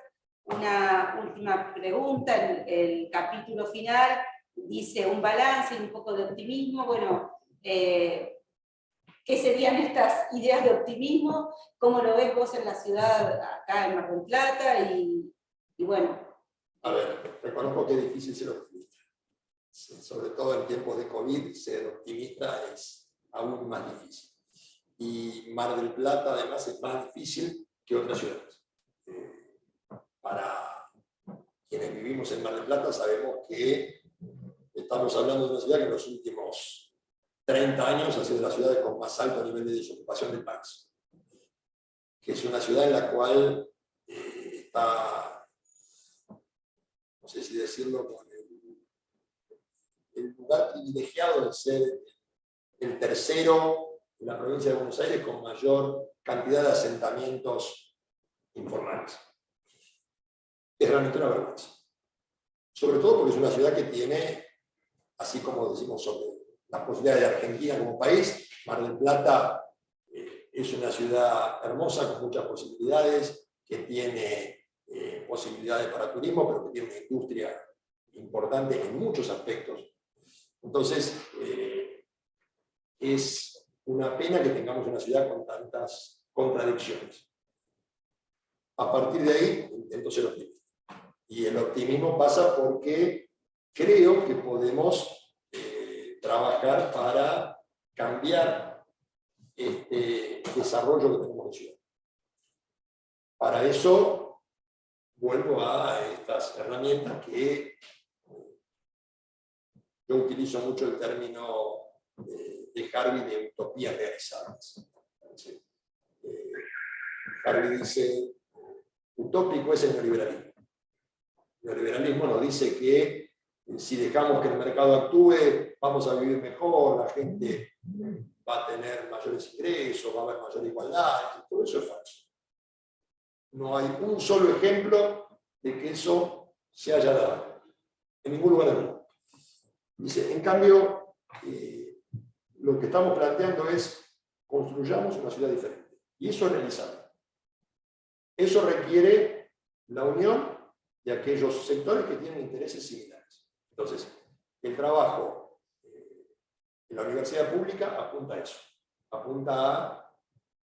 una última pregunta. El capítulo final dice un balance y un poco de optimismo. Bueno, ¿qué serían estas ideas de optimismo? ¿Cómo lo ves vos en la ciudad, acá en Mar del Plata? Y bueno. A ver, reconozco que es difícil ser optimista. Sobre todo en tiempos de COVID, ser optimista es aún más difícil. Y Mar del Plata, además, es más difícil que otras ciudades. Para quienes vivimos en Mar del Plata, sabemos que estamos hablando de una ciudad que en los últimos 30 años ha sido la ciudad con más alto nivel de desocupación del país. Que es una ciudad en la cual está, no sé si decirlo, con el lugar privilegiado de ser el tercero en la provincia de Buenos Aires con mayor cantidad de asentamientos informales. Es realmente una vergüenza. Sobre todo porque es una ciudad que tiene, así como decimos sobre las posibilidades de Argentina como país, Mar del Plata es una ciudad hermosa con muchas posibilidades, que tiene posibilidades para turismo, pero que tiene una industria importante en muchos aspectos. Entonces, es una pena que tengamos una ciudad con tantas contradicciones. A partir de ahí, intento ser optimista. Y el optimismo pasa porque creo que podemos trabajar para cambiar este desarrollo que tenemos en ciudad. Para eso, vuelvo a estas herramientas que yo utilizo mucho el término de Harvey de utopías realizables. Harvey dice, utópico es el neoliberalismo. El neoliberalismo nos dice que si dejamos que el mercado actúe, vamos a vivir mejor, la gente va a tener mayores ingresos, va a haber mayor igualdad, todo eso es falso. No hay un solo ejemplo de que eso se haya dado en ningún lugar del mundo. Dice, en cambio, lo que estamos planteando es construyamos una ciudad diferente. Y eso es realizable. Eso requiere la unión de aquellos sectores que tienen intereses similares. Entonces, el trabajo en la universidad pública apunta a eso. Apunta a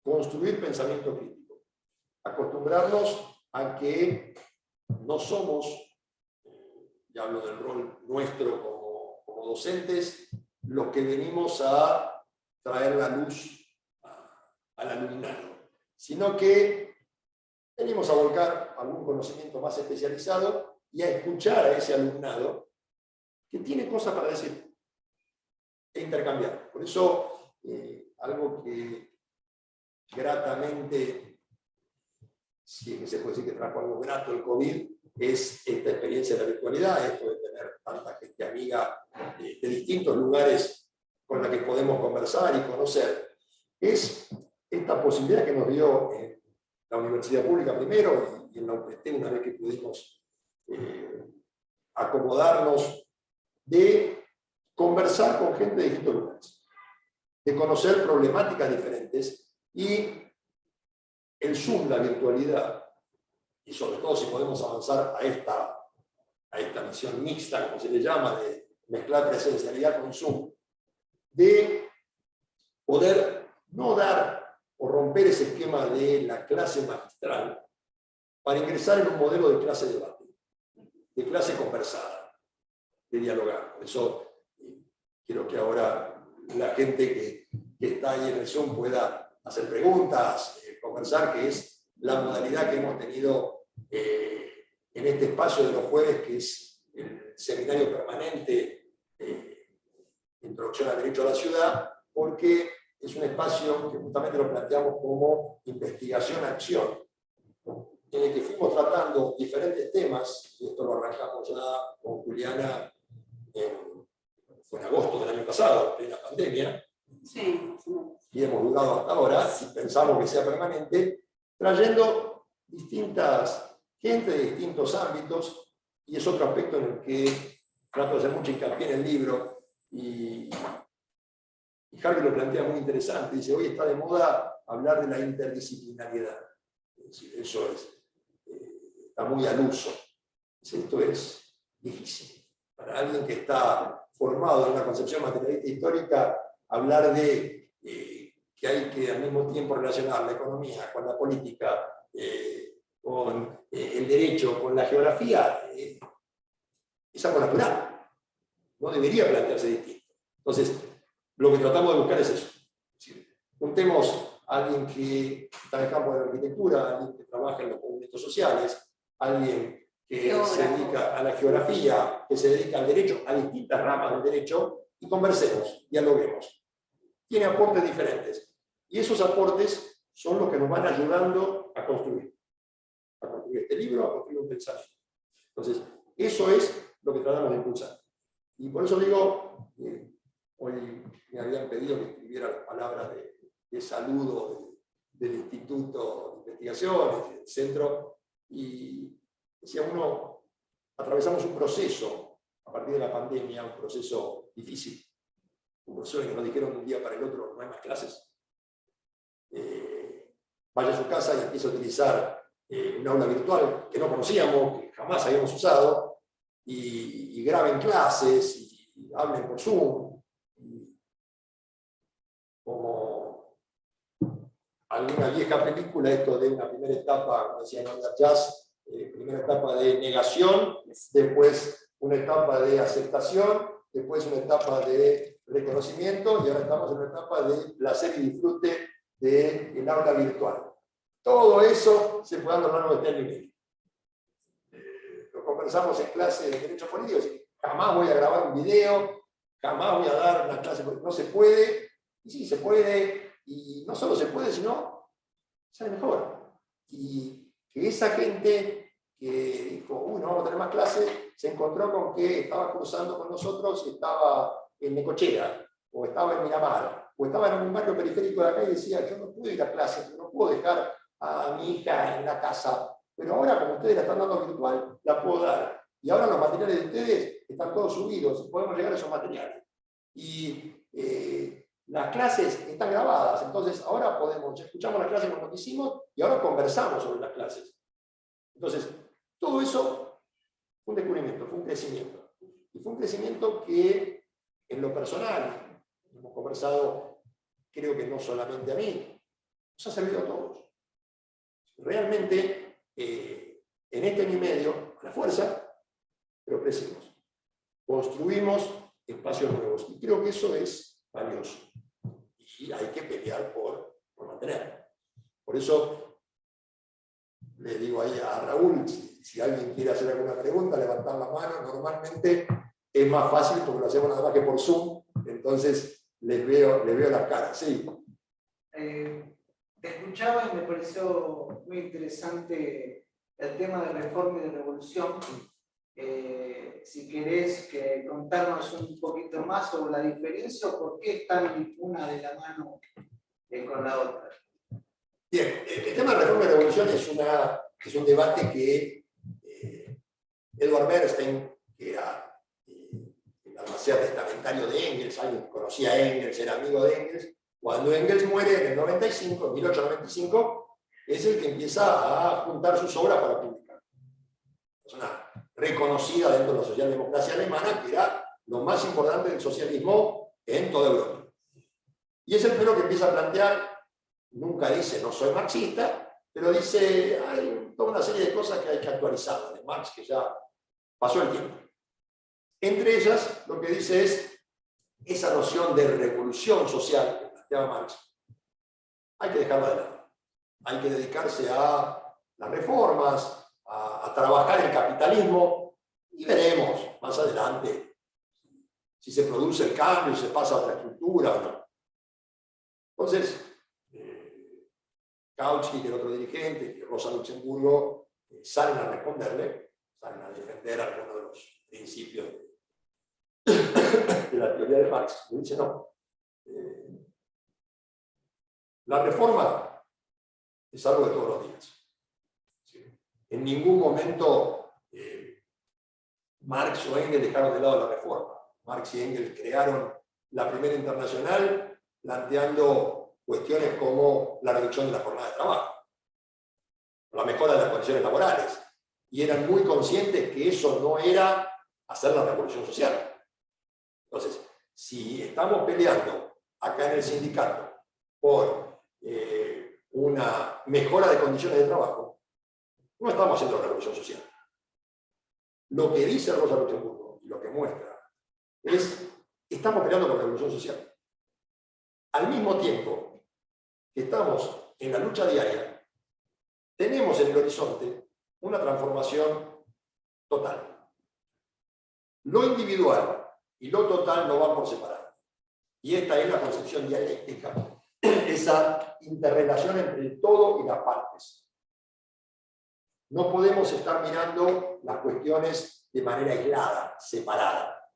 construir pensamiento crítico. Acostumbrarnos a que no somos, y hablo del rol nuestro como docentes, los que venimos a traer la luz al alumnado, sino que venimos a volcar algún conocimiento más especializado y a escuchar a ese alumnado que tiene cosas para decir e intercambiar. Por eso, algo que gratamente, si es que se puede decir que trajo algo grato el COVID, es esta experiencia de la virtualidad, esto de tener tanta gente amiga de distintos lugares con la que podemos conversar y conocer. Es esta posibilidad que nos dio la universidad pública primero y en la UPT una vez que pudimos acomodarnos, de conversar con gente de distintos lugares, de conocer problemáticas diferentes y el Zoom, la virtualidad, y sobre todo si podemos avanzar a esta misión mixta, como se le llama, de mezclar presencialidad con Zoom, de poder no dar o romper ese esquema de la clase magistral para ingresar en un modelo de clase de debate, de clase conversada, de dialogar. Por eso quiero que ahora la gente que está ahí en el Zoom pueda hacer preguntas, conversar, que es la modalidad que hemos tenido en este espacio de los jueves, que es el seminario permanente Introducción al Derecho a la Ciudad, porque es un espacio que justamente lo planteamos como investigación-acción, en el que fuimos tratando diferentes temas, y esto lo arrancamos ya con Juliana, fue en agosto del año pasado, en plena pandemia, sí, y hemos durado hasta ahora, y pensamos que sea permanente, trayendo distintas gente de distintos ámbitos, y es otro aspecto en el que trato de hacer mucho hincapié en el libro, y Harvey lo plantea muy interesante, dice, hoy está de moda hablar de la interdisciplinariedad. Es decir, eso está muy al uso. Esto es viejísimo. Para alguien que está formado en una concepción materialista histórica, hablar de que hay que al mismo tiempo relacionar la economía con la política, con el derecho, con la geografía, es algo natural. No debería plantearse distinto. Entonces, lo que tratamos de buscar es eso. Es decir, juntemos a alguien que está en el campo de la arquitectura, alguien que trabaja en los movimientos sociales, alguien que se dedica a la geografía, que se dedica al derecho, a distintas ramas del derecho, y conversemos, dialoguemos. Tiene aportes diferentes. Y esos aportes son los que nos van ayudando a construir este libro, a construir un pensamiento. Entonces, eso es lo que tratamos de impulsar. Y por eso digo, hoy me habían pedido que escribiera las palabras de saludo del Instituto de Investigaciones, del centro, y decía uno, atravesamos un proceso a partir de la pandemia, un proceso difícil, un proceso en que nos dijeron de un día para el otro, no hay más clases. Vaya a su casa y empieza a utilizar un aula virtual que no conocíamos, que jamás habíamos usado, y graben clases, y hablen por Zoom, como alguna vieja película, esto de una primera etapa, como decía en Jazz, primera etapa de negación, después una etapa de aceptación, después una etapa de reconocimiento, y ahora estamos en una etapa de placer y disfrute del aula virtual. Todo eso se puede dar a lo largo de 3 años y medio. Lo conversamos en clase de Derecho Político, jamás voy a grabar un video, jamás voy a dar una clase, porque no se puede, y sí, se puede, y no solo se puede, sino sale mejor. Y que esa gente que dijo, no vamos a tener más clases, se encontró con que estaba cruzando con nosotros, estaba en Necochea, o estaba en Miramar, o estaba en un barrio periférico de acá y decía, yo no puedo ir a clase, no puedo dejar a mi hija en la casa, pero ahora como ustedes la están dando virtual, la puedo dar. Y ahora los materiales de ustedes están todos subidos, podemos llegar a esos materiales. Y las clases están grabadas, entonces ahora escuchamos las clases como lo hicimos y ahora conversamos sobre las clases. Entonces, todo eso fue un descubrimiento, fue un crecimiento. Y fue un crecimiento que, en lo personal, hemos conversado, creo que no solamente a mí, nos ha servido a todos. Realmente, en este año y medio, a la fuerza, pero crecimos. Construimos espacios nuevos. Y creo que eso es valioso. Y hay que pelear por mantenerlo. Por eso, le digo ahí a Raúl, si alguien quiere hacer alguna pregunta, levantar la mano. Normalmente es más fácil porque lo hacemos nada más que por Zoom. Entonces, les veo las caras. Sí. Te escuchaba y me pareció muy interesante el tema de reforma y de revolución. Si querés contarnos un poquito más sobre la diferencia o por qué están una de la mano con la otra. Bien, el tema de reforma y revolución es un debate que Edward Bernstein, que era el albacea testamentario de Engels, alguien que conocía a Engels, era amigo de Engels, cuando Engels muere en el 95, en 1895, es el que empieza a juntar sus obras para publicar. Es una reconocida dentro de la socialdemocracia alemana, que era lo más importante del socialismo en toda Europa. Y es el primero que empieza a plantear, nunca dice no soy marxista, pero dice hay toda una serie de cosas que hay que actualizar de Marx, que ya pasó el tiempo. Entre ellas, lo que dice es esa noción de revolución social que planteaba Marx, hay que dejarla de lado. Hay que dedicarse a las reformas, a trabajar el capitalismo, y veremos más adelante si se produce el cambio, si se pasa a otra estructura o no. Entonces, Kautsky, que el otro dirigente, y Rosa Luxemburgo, salen a responderle, salen a defender algunos de los principios de la teoría de Marx. Y dice, no, la reforma es algo de todos los días. ¿Sí? En ningún momento Marx o Engels dejaron de lado la reforma. Marx y Engels crearon la primera internacional planteando cuestiones como la reducción de la jornada de trabajo, la mejora de las condiciones laborales, y eran muy conscientes que eso no era hacer la revolución social. Entonces, si estamos peleando acá en el sindicato por una mejora de condiciones de trabajo, no estamos haciendo la revolución social. Lo que dice Rosa Luxemburgo y lo que muestra es que estamos peleando por la revolución social. Al mismo tiempo que estamos en la lucha diaria, tenemos en el horizonte una transformación total. Lo individual y lo total no van por separado. Y esta es la concepción dialéctica, esa interrelación entre el todo y las partes. No podemos estar mirando las cuestiones de manera aislada, separada,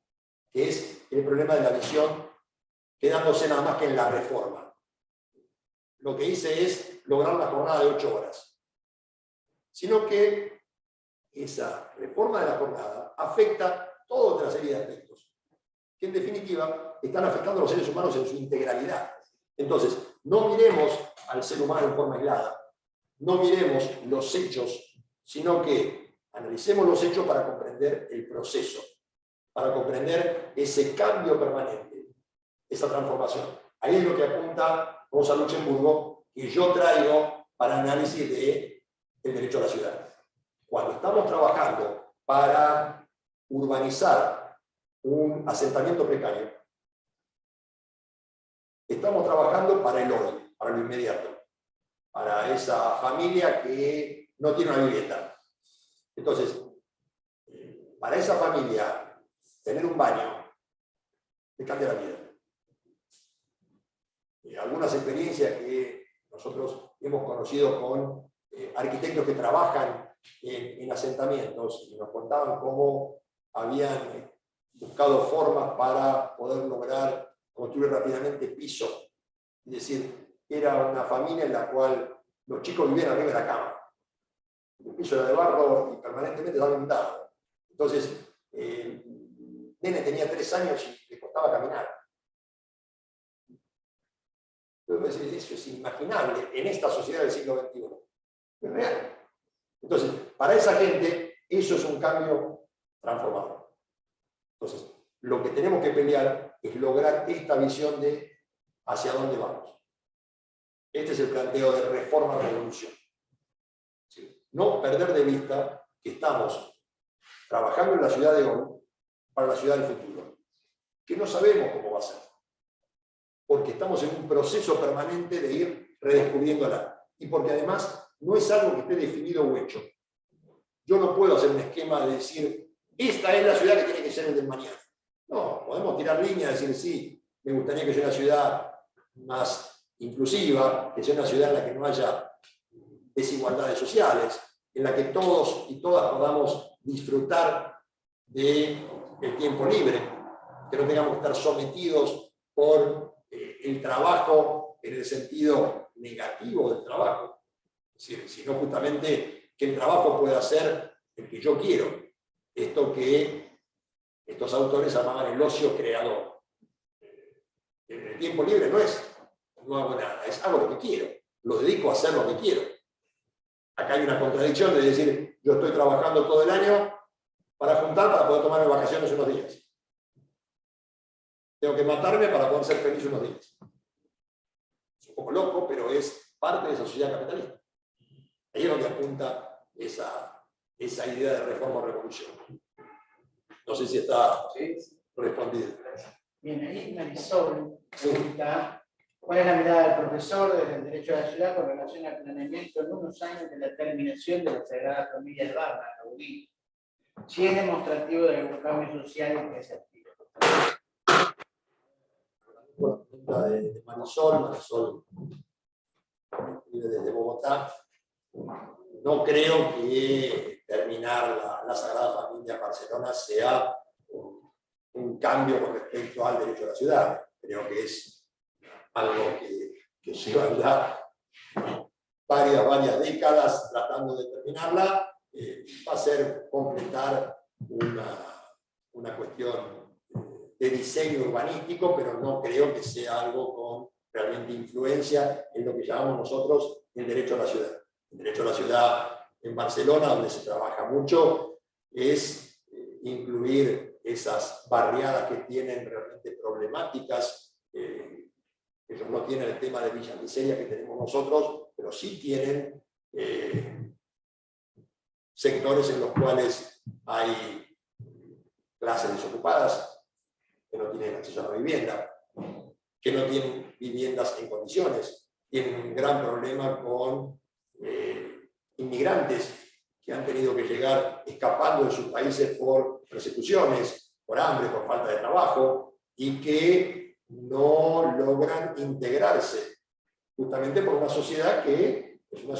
que es el problema de la visión quedándose nada más que en la reforma. Lo que hice es lograr la jornada de 8 horas. Sino que esa reforma de la jornada afecta toda otra serie de aspectos, que en definitiva están afectando a los seres humanos en su integralidad. Entonces, no miremos al ser humano en forma aislada, no miremos los hechos, sino que analicemos los hechos para comprender el proceso, para comprender ese cambio permanente, esa transformación. Ahí es lo que apunta Rosa Luxemburgo, que yo traigo para análisis del derecho a la ciudad. Cuando estamos trabajando para urbanizar un asentamiento precario, estamos trabajando para el hoy, para lo inmediato, para esa familia que no tiene una vivienda. Entonces, para esa familia, tener un baño le cambia la vida. Algunas experiencias que nosotros hemos conocido con arquitectos que trabajan en asentamientos y nos contaban cómo habían buscado formas para poder lograr construir rápidamente piso. Es decir, era una familia en la cual los chicos vivían arriba de la cama. El piso era de barro y permanentemente estaba inundado. Entonces, el nene tenía 3 años y le costaba caminar. Entonces, eso es inimaginable en esta sociedad del siglo XXI. Es real. Entonces, para esa gente, eso es un cambio transformador. Entonces, lo que tenemos que pelear es lograr esta visión de hacia dónde vamos. Este es el planteo de reforma-revolución. ¿Sí? No perder de vista que estamos trabajando en la ciudad de hoy para la ciudad del futuro, que no sabemos cómo va a ser, porque estamos en un proceso permanente de ir redescubriéndola, y porque además no es algo que esté definido o hecho. Yo no puedo hacer un esquema de decir, esta es la ciudad que tiene que ser el del mañana. No, podemos tirar líneas y decir, sí, me gustaría que sea una ciudad más inclusiva, que sea una ciudad en la que no haya desigualdades sociales, en la que todos y todas podamos disfrutar del tiempo libre, que no tengamos que estar sometidos por el trabajo en el sentido negativo del trabajo, es decir, sino justamente que el trabajo pueda ser el que yo quiero, esto que estos autores llamaban el ocio creador. El tiempo libre no es no hago nada, es hago lo que quiero, lo dedico a hacer lo que quiero. Acá hay una contradicción de decir, yo estoy trabajando todo el año para juntar, para poder tomarme vacaciones unos días. Tengo que matarme para poder ser feliz unos días. Es un poco loco, pero es parte de esa sociedad capitalista. Ahí es donde apunta esa idea de reforma o revolución. No sé si está respondido. Bien, ahí Marisol pregunta cuál es la mirada del profesor desde el derecho a la ciudad con relación al planeamiento en unos años de la terminación de la Sagrada Familia de Barra, Gaudí. Si es demostrativo de algún cambio social en ese sentido. Bueno, pregunta de Marisol vive desde Bogotá. No creo que terminar la Sagrada Familia en Barcelona sea un cambio con respecto al derecho a la ciudad. Creo que es algo que lleva ya varias décadas tratando de terminarla. Va a ser completar una cuestión de diseño urbanístico, pero no creo que sea algo con realmente influencia en lo que llamamos nosotros el derecho a la ciudad. El derecho a la ciudad en Barcelona, donde se trabaja mucho, es incluir esas barriadas que tienen realmente problemáticas. Ellos no tienen el tema de villas miserias que tenemos nosotros, pero sí tienen sectores en los cuales hay clases desocupadas, que no tienen acceso a la vivienda, que no tienen viviendas en condiciones, tienen un gran problema con inmigrantes que han tenido que llegar escapando de sus países por persecuciones, por hambre, por falta de trabajo, y que no logran integrarse, justamente por una sociedad que es una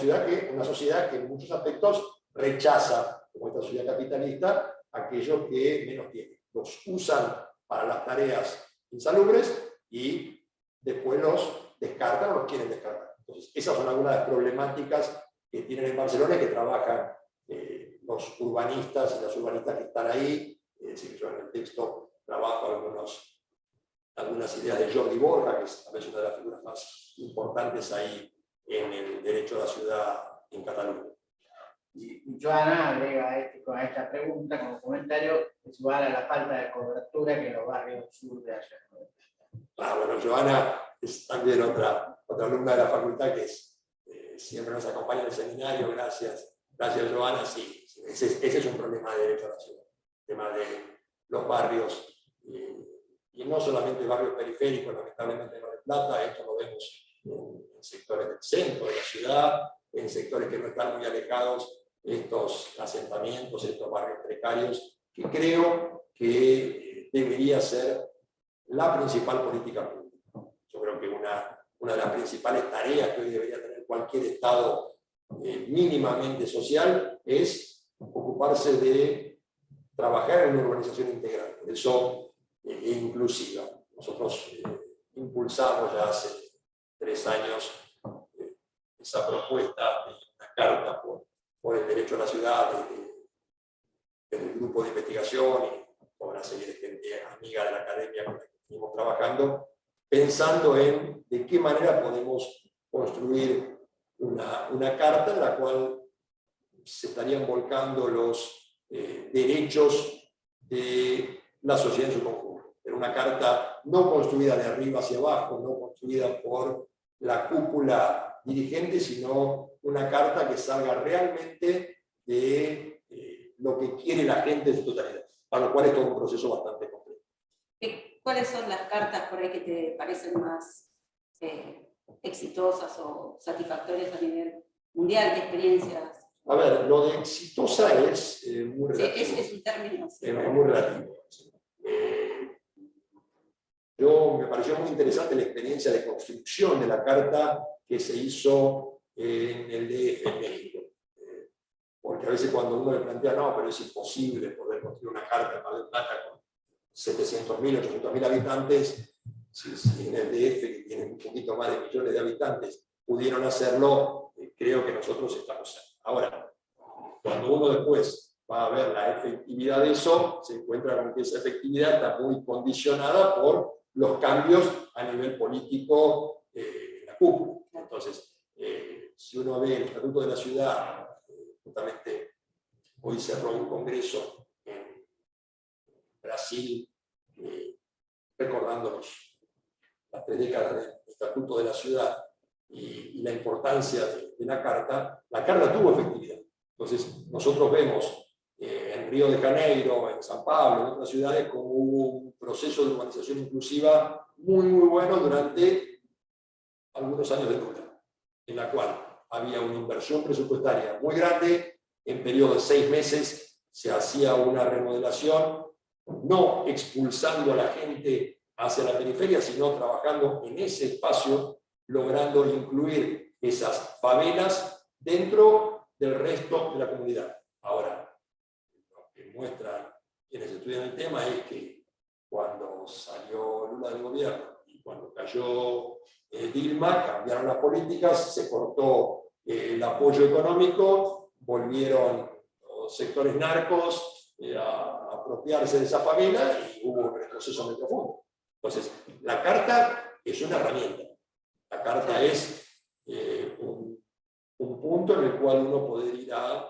sociedad que en muchos aspectos rechaza, como esta sociedad capitalista, a aquellos que menos tienen. Los usan para las tareas insalubres y después los descartan o los quieren descartar. Entonces, esas son algunas de las problemáticas que tienen en Barcelona y que trabajan los urbanistas y las urbanistas que están ahí. Es decir, yo en el texto trabajo algunas ideas de Jordi Borja, que es a veces una de las figuras más importantes ahí en el derecho a la ciudad en Cataluña. Y Joana agrega con esta pregunta como comentario, es igual a la falta de cobertura que en los barrios sur de allá. Bueno, Joana es también otra alumna de la facultad que siempre nos acompaña en el seminario. Gracias, Joana. Sí, ese es un problema de derecho a la ciudad. El tema de los barrios, y no solamente barrios periféricos, lamentablemente en Mar del Plata, esto lo vemos en sectores del centro de la ciudad, en sectores que no están muy alejados, estos asentamientos, estos barrios precarios, que creo que debería ser la principal política pública. Yo creo que una de las principales tareas que hoy debería tener cualquier Estado mínimamente social es ocuparse de trabajar en una urbanización integral, por eso inclusiva. Nosotros impulsamos ya hace 3 años esa propuesta de una carta por el derecho a la ciudad desde el grupo de investigación y con una serie de gente amiga de la academia con la que estuvimos trabajando, pensando en de qué manera podemos construir una carta en la cual se estarían volcando los derechos de la sociedad en su conjunto. Pero una carta no construida de arriba hacia abajo, no construida por la cúpula dirigente, sino una carta que salga realmente de lo que quiere la gente en su totalidad, para lo cual es todo un proceso bastante complejo. ¿Cuáles son las cartas por ahí que te parecen más exitosas o satisfactorias a nivel mundial, de experiencias? A ver, lo de exitosa es muy relativo. Sí, es un término. Sí. Es muy relativo. Me pareció muy interesante la experiencia de construcción de la carta que se hizo en el DF, en México. Porque a veces cuando uno le plantea, no, pero es imposible poder construir una carta en Mar del Plata con 700.000, 800.000 habitantes, si en el DF, que tiene un poquito más de millones de habitantes, pudieron hacerlo, creo que nosotros estamos ahí. Ahora, cuando uno después va a ver la efectividad de eso, se encuentra con que esa efectividad está muy condicionada por los cambios a nivel político en la cúpula. Entonces, si uno ve el Estatuto de la Ciudad, justamente hoy cerró un congreso en Brasil, recordándonos las 3 décadas del Estatuto de la Ciudad y la importancia de la carta tuvo efectividad. Entonces, nosotros vemos en Río de Janeiro, en San Pablo, en otras ciudades, como hubo un proceso de urbanización inclusiva muy, muy bueno durante algunos años de Lula, en la cual había una inversión presupuestaria muy grande, en periodo de 6 meses se hacía una remodelación, no expulsando a la gente hacia la periferia, sino trabajando en ese espacio, logrando incluir esas favelas dentro del resto de la comunidad. Ahora, lo que muestran quienes estudian el tema es que cuando salió Lula del gobierno y cuando cayó Dilma, cambiaron las políticas, se cortó el apoyo económico, volvieron los sectores narcos a apropiarse de esa favela y hubo un retroceso muy profundo. Entonces, la carta es una herramienta, La carta es un punto en el cual uno puede ir a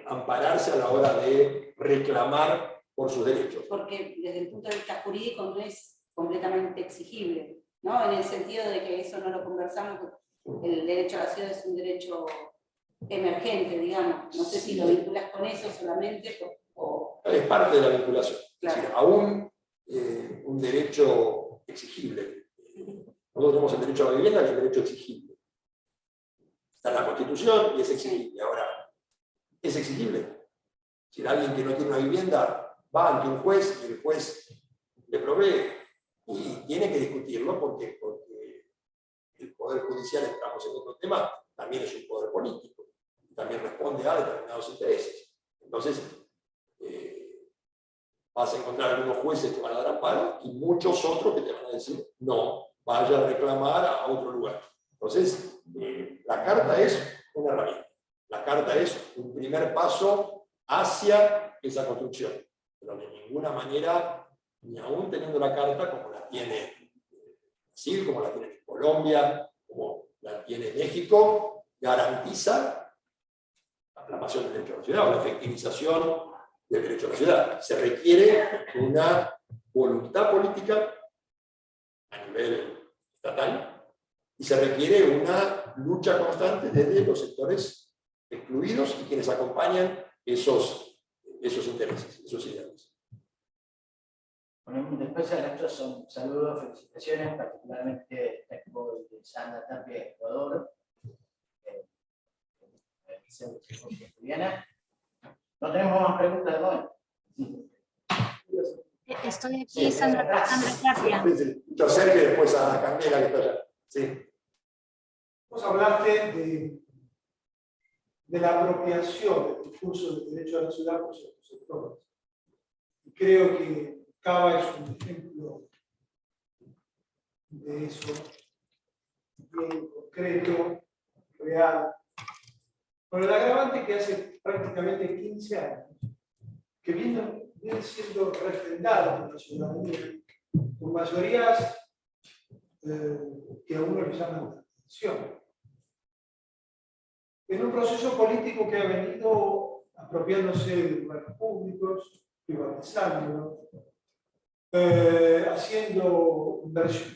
ampararse a la hora de reclamar por sus derechos. Porque desde el punto de vista jurídico no es completamente exigible, ¿no? En el sentido de que eso no lo conversamos, el derecho a la ciudad es un derecho emergente, digamos. No sé si lo vinculas con eso solamente o... Es parte de la vinculación. Claro. Es decir, aún un derecho exigible. Nosotros tenemos el derecho a la vivienda y el derecho exigible. Está en la Constitución y es exigible. Ahora, ¿es exigible? Si alguien que no tiene una vivienda va ante un juez y el juez le provee y tiene que discutirlo porque el Poder Judicial, estamos en otro tema, también es un poder político, también responde a determinados intereses. Entonces, vas a encontrar algunos jueces que van a dar amparo y muchos otros que te van a decir, no, vaya a reclamar a otro lugar. Entonces, la carta es una herramienta. La carta es un primer paso hacia esa construcción. Pero de ninguna manera, ni aún teniendo la carta como la tiene Brasil, como la tiene Colombia, como la tiene México, garantiza la plasmación del derecho a la ciudad o la efectivización del derecho a la ciudad. Se requiere una voluntad política a nivel estatal y se requiere una lucha constante desde los sectores excluidos y quienes acompañan esos intereses, esos ideales. Bueno, después de estos son saludos, felicitaciones, particularmente de Sandra Tapia, Ecuador, Juliana. No tenemos más preguntas de hoy. Estoy aquí, Sandra Tapia. Yo sé que después a Candela que está allá. Sí. Vos hablaste de la apropiación del discurso del derecho a la ciudad por ciertos sectores. Y creo que Cava es un ejemplo de eso, bien concreto, real, con el agravante que hace prácticamente 15 años, que viene siendo refrendado por la ciudadanía, con mayorías que a uno le llaman la atención. En un proceso político que ha venido apropiándose de lugares públicos, privatizándolos, haciendo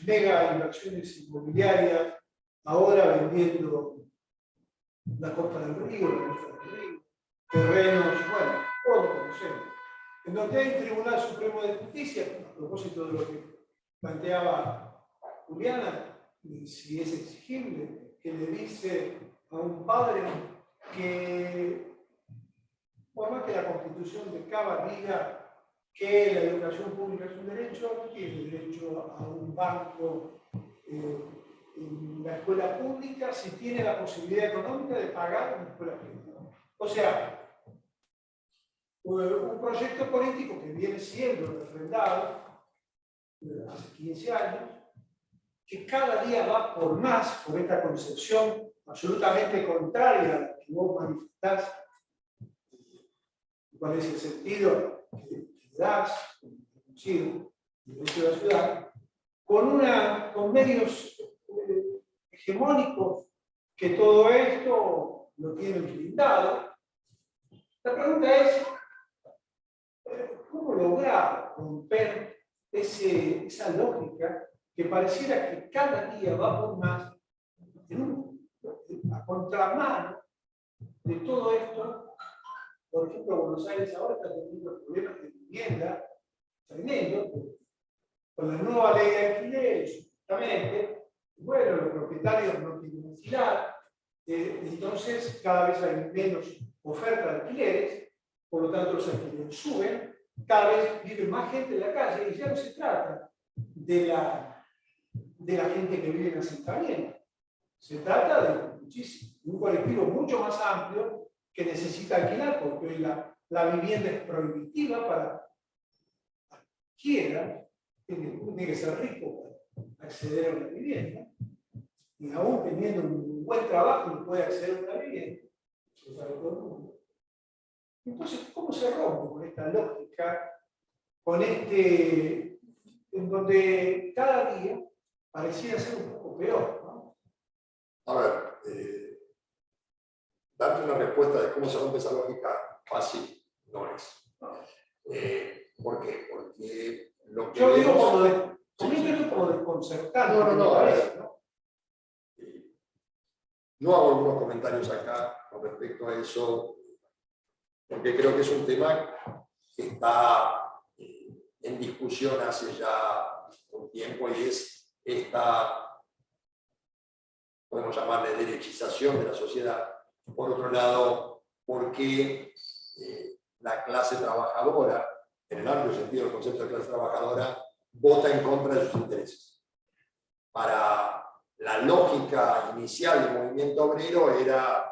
mega inversiones inmobiliarias, ahora vendiendo la Costa del Río, la Costa del Río, terrenos, bueno, todo lo conocemos. En donde hay un Tribunal Supremo de Justicia, a propósito de lo que planteaba Juliana, si es exigible, que le dice a un padre que, por más que la Constitución de Cava diga que la educación pública es un derecho, tiene derecho a un banco en la escuela pública si tiene la posibilidad económica de pagar una escuela privada. O sea, un proyecto político que viene siendo refrendado hace 15 años, que cada día va por más, por esta concepción absolutamente contraria a la que vos manifestás, cuál es el sentido que das, el derecho de la ciudad, con medios hegemónicos que todo esto lo tienen blindado. La pregunta es, ¿cómo lograr romper esa lógica que pareciera que cada día va por más a contramano de todo esto? Por ejemplo, Buenos Aires ahora está teniendo problemas de vivienda tremendos con la nueva ley de alquileres, justamente. Bueno, los propietarios no tienen necesidad, entonces cada vez hay menos oferta de alquileres, por lo tanto los alquileres suben, cada vez vive más gente en la calle y ya no se trata de la gente que vive en asentamiento, se trata de un colectivo mucho más amplio que necesita alquilar, porque hoy la vivienda es prohibitiva para quien tiene que ser rico para acceder a una vivienda, y aún teniendo un buen trabajo no puede acceder a una vivienda, eso sabe todo el mundo. Entonces, ¿cómo se rompe con esta lógica, en donde cada día pareciera ser un poco peor? respuesta de cómo se rompe esa lógica fácil no es. ¿Por qué? Porque lo que Yo digo vemos... como desconcertante. No, me a parece, ver. ¿no? Yo hago algunos comentarios acá con respecto a eso, porque creo que es un tema que está en discusión hace ya un tiempo, y es esta, podemos llamarle, derechización de la sociedad. Por otro lado, porque la clase trabajadora, en el amplio sentido del concepto de clase trabajadora, vota en contra de sus intereses. Para la lógica inicial del movimiento obrero era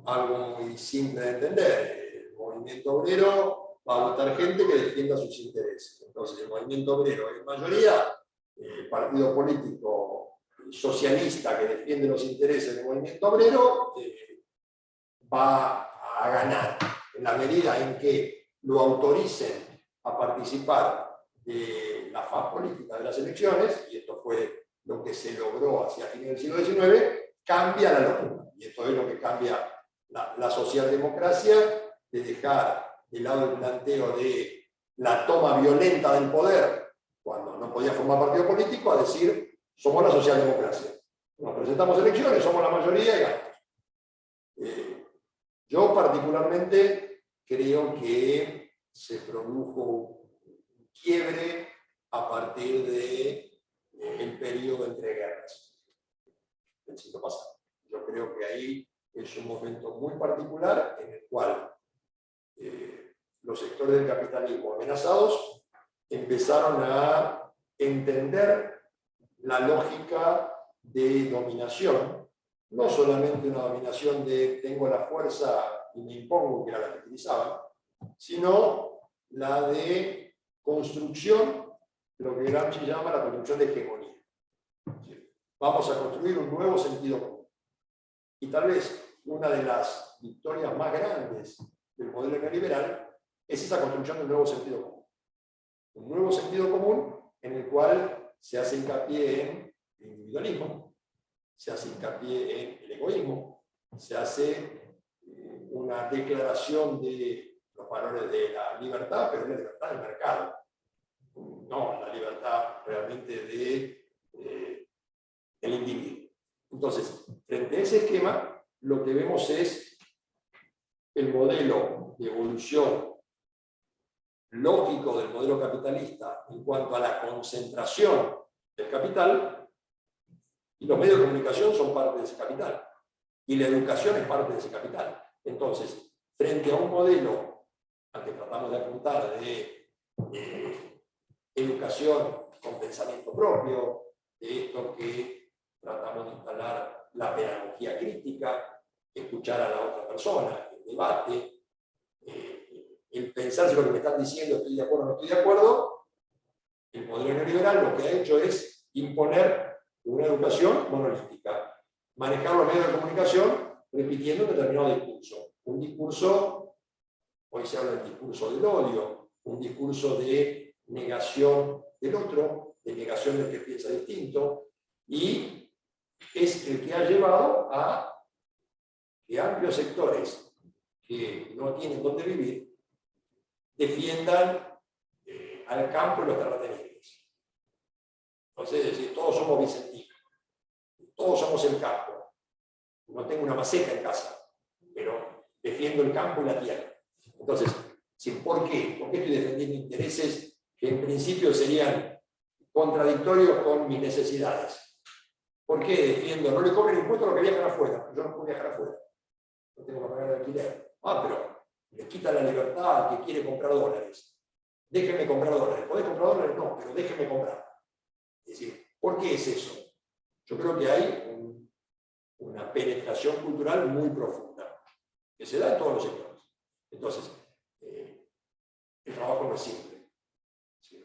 algo muy simple de entender. El movimiento obrero va a votar gente que defienda sus intereses. Entonces, el movimiento obrero, en mayoría, el partido político socialista que defiende los intereses del movimiento obrero, va a ganar en la medida en que lo autoricen a participar de la faz política de las elecciones, y esto fue lo que se logró hacia fines del siglo XIX, cambia la lógica. Y esto es lo que cambia la socialdemocracia, de dejar de lado el planteo de la toma violenta del poder, cuando no podía formar partido político, a decir, somos la socialdemocracia. Nos presentamos elecciones, somos la mayoría y ganamos. Yo particularmente creo que se produjo un quiebre a partir del periodo entre guerras del siglo pasado. Yo creo que ahí es un momento muy particular en el cual los sectores del capitalismo amenazados empezaron a entender la lógica de dominación, no solamente una dominación de tengo la fuerza y me impongo, que era la que utilizaban, sino la de construcción, lo que Gramsci llama la construcción de hegemonía. Vamos a construir un nuevo sentido común. Y tal vez una de las victorias más grandes del modelo neoliberal es esa construcción de un nuevo sentido común. Un nuevo sentido común en el cual se hace hincapié en el individualismo, se hace hincapié en el egoísmo, se hace una declaración de los valores de la libertad, pero la libertad del mercado, no la libertad realmente del individuo. Entonces, frente a ese esquema, lo que vemos es el modelo de evolución lógico del modelo capitalista en cuanto a la concentración del capital, y los medios de comunicación son parte de ese capital, y la educación es parte de ese capital. Entonces, frente a un modelo al que tratamos de apuntar de educación con pensamiento propio, de esto que tratamos de instalar la pedagogía crítica, escuchar a la otra persona, el debate, el pensar si lo que me están diciendo estoy de acuerdo o no estoy de acuerdo, el modelo neoliberal lo que ha hecho es imponer una educación monolítica, manejar los medios de comunicación repitiendo un determinado discurso. Un discurso, hoy se habla del discurso del odio, un discurso de negación del otro, de negación del que piensa distinto, y es el que ha llevado a que amplios sectores que no tienen dónde vivir defiendan al campo y los terratenientes. Entonces, es decir, todos somos vicentinos, todos somos el campo. No tengo una maceta en casa, pero defiendo el campo y la tierra. Entonces, ¿por qué? ¿Por qué estoy defendiendo intereses que en principio serían contradictorios con mis necesidades? ¿Por qué defiendo? No le cobren impuestos a los que viajan afuera. Yo no puedo viajar afuera. No tengo que pagar el alquiler. Pero le quita la libertad al que quiere comprar dólares. Déjenme comprar dólares. ¿Podés comprar dólares? No, pero déjenme comprar. Es decir, ¿por qué es eso? Yo creo que hay una penetración cultural muy profunda, que se da en todos los sectores. Entonces, el trabajo no es simple.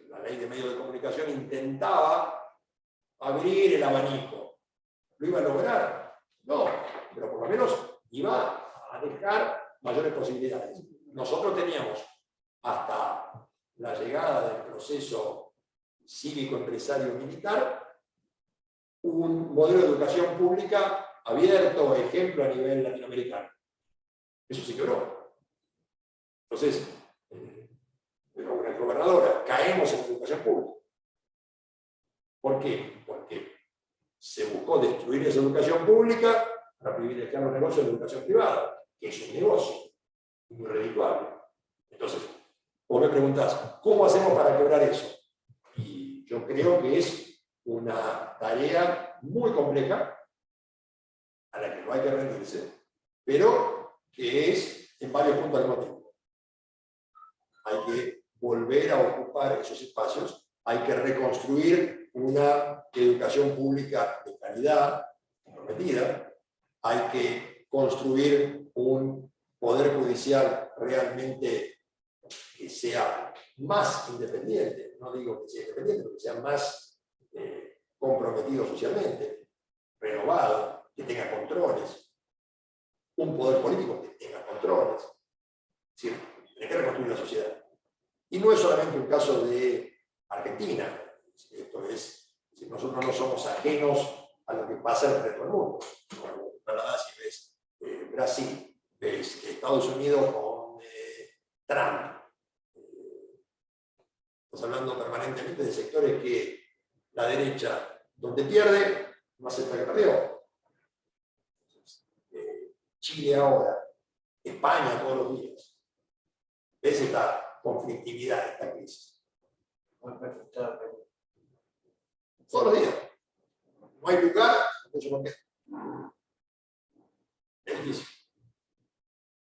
La ley de medios de comunicación intentaba abrir el abanico. ¿Lo iba a lograr? No, pero por lo menos iba a dejar mayores posibilidades. Nosotros teníamos, hasta la llegada del proceso cívico-empresario militar, un modelo de educación pública abierto, ejemplo a nivel latinoamericano. Eso se quebró. Entonces, pero una gobernadora, caemos en la educación pública. ¿Por qué? Porque se buscó destruir esa educación pública para privilegiar los negocios de la educación privada, que es un negocio muy redituable. Entonces, vos me preguntás, ¿cómo hacemos para quebrar eso? Y yo creo que es una tarea muy compleja, a la que no hay que rendirse, pero que es en varios puntos al mismo tiempo. Hay que volver a ocupar esos espacios, hay que reconstruir una educación pública de calidad, comprometida, hay que construir un poder judicial realmente que sea más independiente, no digo que sea independiente, pero que sea más comprometido socialmente, renovado, que tenga controles, un poder político que tenga controles. Es decir, tiene que reconstruir la sociedad. Y no es solamente un caso de Argentina, esto es, nosotros no somos ajenos a lo que pasa en el resto del mundo. Canadá, si ves Brasil, ves Estados Unidos con Trump. Estamos hablando permanentemente de sectores que la derecha, donde pierde, no acepta que perdió. Chile ahora, España todos los días. ¿Ves esta conflictividad, esta crisis? Todos los días. No hay lugar, entonces no queda. Es difícil.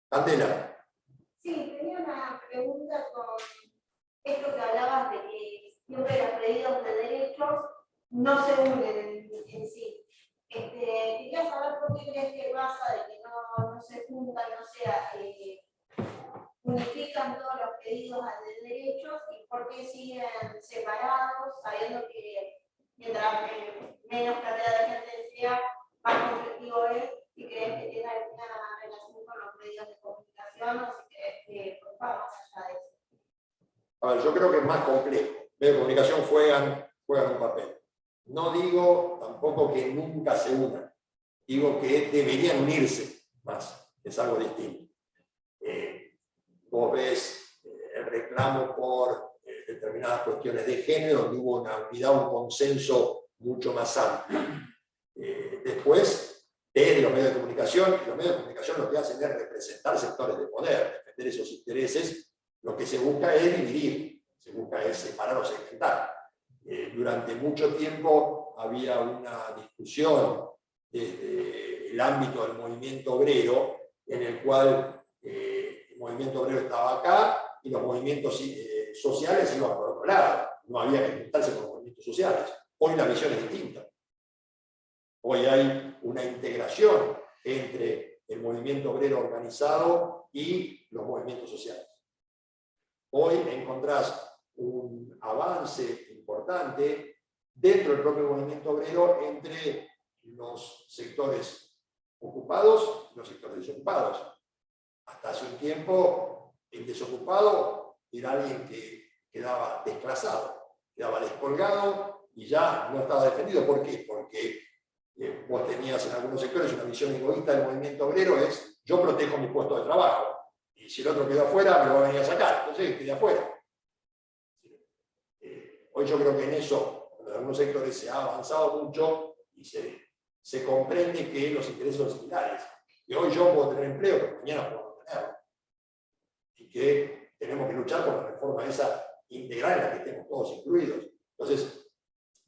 Candela. Sí, tenía una pregunta con esto que hablabas de que siempre los pedidos de derechos no se unen en sí. Quería saber por qué crees que pasa de que no se juntan, no se unifican todos los pedidos de derechos y por qué siguen separados, sabiendo que mientras menos cantidad de gente sea, más conflictivo es. Si crees que tiene alguna relación con los medios de comunicación o si crees que va más allá de eso. A ver, yo creo que es más complejo. Medios de comunicación juegan un papel. No digo tampoco que nunca se unan. Digo que deberían unirse más. Es algo distinto. Vos ves el reclamo por determinadas cuestiones de género, donde hubo una unidad, un consenso mucho más amplio. Después, desde los medios de comunicación, y los medios de comunicación lo que hacen es representar sectores de poder, defender esos intereses. Lo que se busca es dividir, se busca es separar o segmentar. Durante mucho tiempo había una discusión desde el ámbito del movimiento obrero, en el cual el movimiento obrero estaba acá y los movimientos sociales iban por otro lado. No había que juntarse con los movimientos sociales. Hoy la visión es distinta. Hoy hay una integración entre el movimiento obrero organizado y los movimientos sociales. Hoy encontrás un avance importante dentro del propio movimiento obrero entre los sectores ocupados y los sectores desocupados. Hasta hace un tiempo, el desocupado era alguien que quedaba desclasado, quedaba descolgado y ya no estaba defendido. ¿Por qué? Porque vos tenías en algunos sectores una visión egoísta del movimiento obrero, es yo protejo mi puesto de trabajo. Y si el otro quedó afuera, me lo van a venir a sacar. Entonces, quedé afuera. Hoy yo creo que en eso, en algunos sectores se ha avanzado mucho y se comprende que los intereses son similares. Y hoy yo puedo tener empleo, pero mañana puedo no tenerlo. Y que tenemos que luchar por la reforma esa integral en la que estemos todos incluidos. Entonces,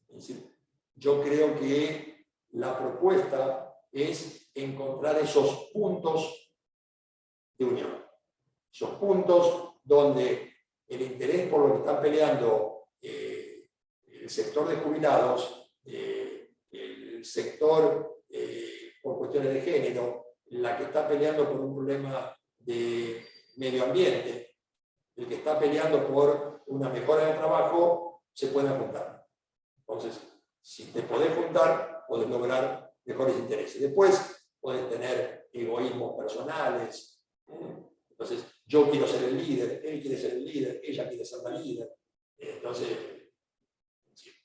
es decir, yo creo que la propuesta es encontrar esos puntos de unión. Esos puntos donde el interés por lo que están peleando el sector de jubilados, el sector por cuestiones de género, la que está peleando por un problema de medio ambiente, el que está peleando por una mejora del trabajo, se pueden juntar. Entonces, si te podés juntar, podés lograr mejores intereses. Después, podés tener egoísmos personales. Entonces, yo quiero ser el líder, él quiere ser el líder, ella quiere ser la líder. Entonces,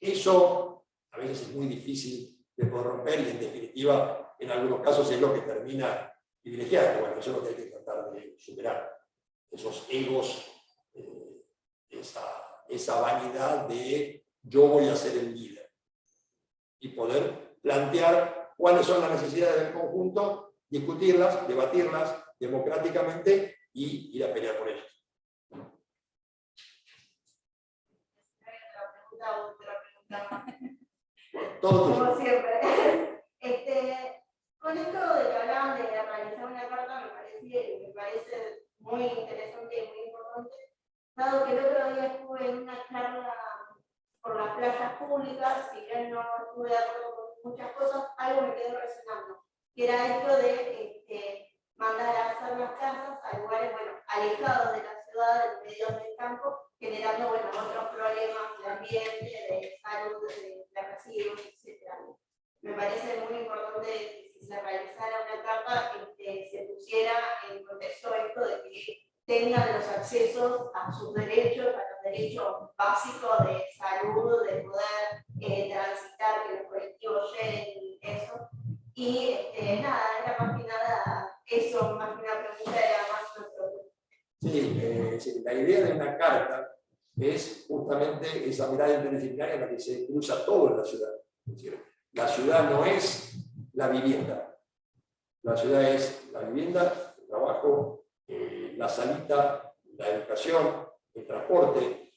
eso a veces es muy difícil de poder romper y en definitiva, en algunos casos es lo que termina privilegiando. Bueno, eso es lo que hay que tratar de superar esos egos, esa vanidad de yo voy a ser el líder, y poder plantear cuáles son las necesidades del conjunto, discutirlas, debatirlas democráticamente y ir a pelear por ellas. Otra pregunta. Todo tuyo. Como siempre. Con esto de que hablaban de realizar una carta, me parece muy interesante y muy importante, dado que el otro día estuve en una charla por las playas públicas, si bien no estuve de acuerdo con muchas cosas, algo me quedó resonando, que era esto de mandar a hacer las casas a lugares, bueno, alejados de la ciudad, en medio del campo, generando, bueno, otros problemas de ambiente, de salud, de residuos, etc. Me parece muy importante que si se realizara una carta, se pusiera en contexto esto de que tengan los accesos a sus derechos, a los derechos básicos de salud, de poder transitar, que los colectivos lleguen, eso. Y nada, era más que nada eso, más que una pregunta, era más una pregunta. Sí, la idea de una carta es justamente esa mirada interdisciplinaria en la que se cruza todo en la ciudad. Es decir, la ciudad no es la vivienda. La ciudad es la vivienda, el trabajo, la salita, la educación, el transporte.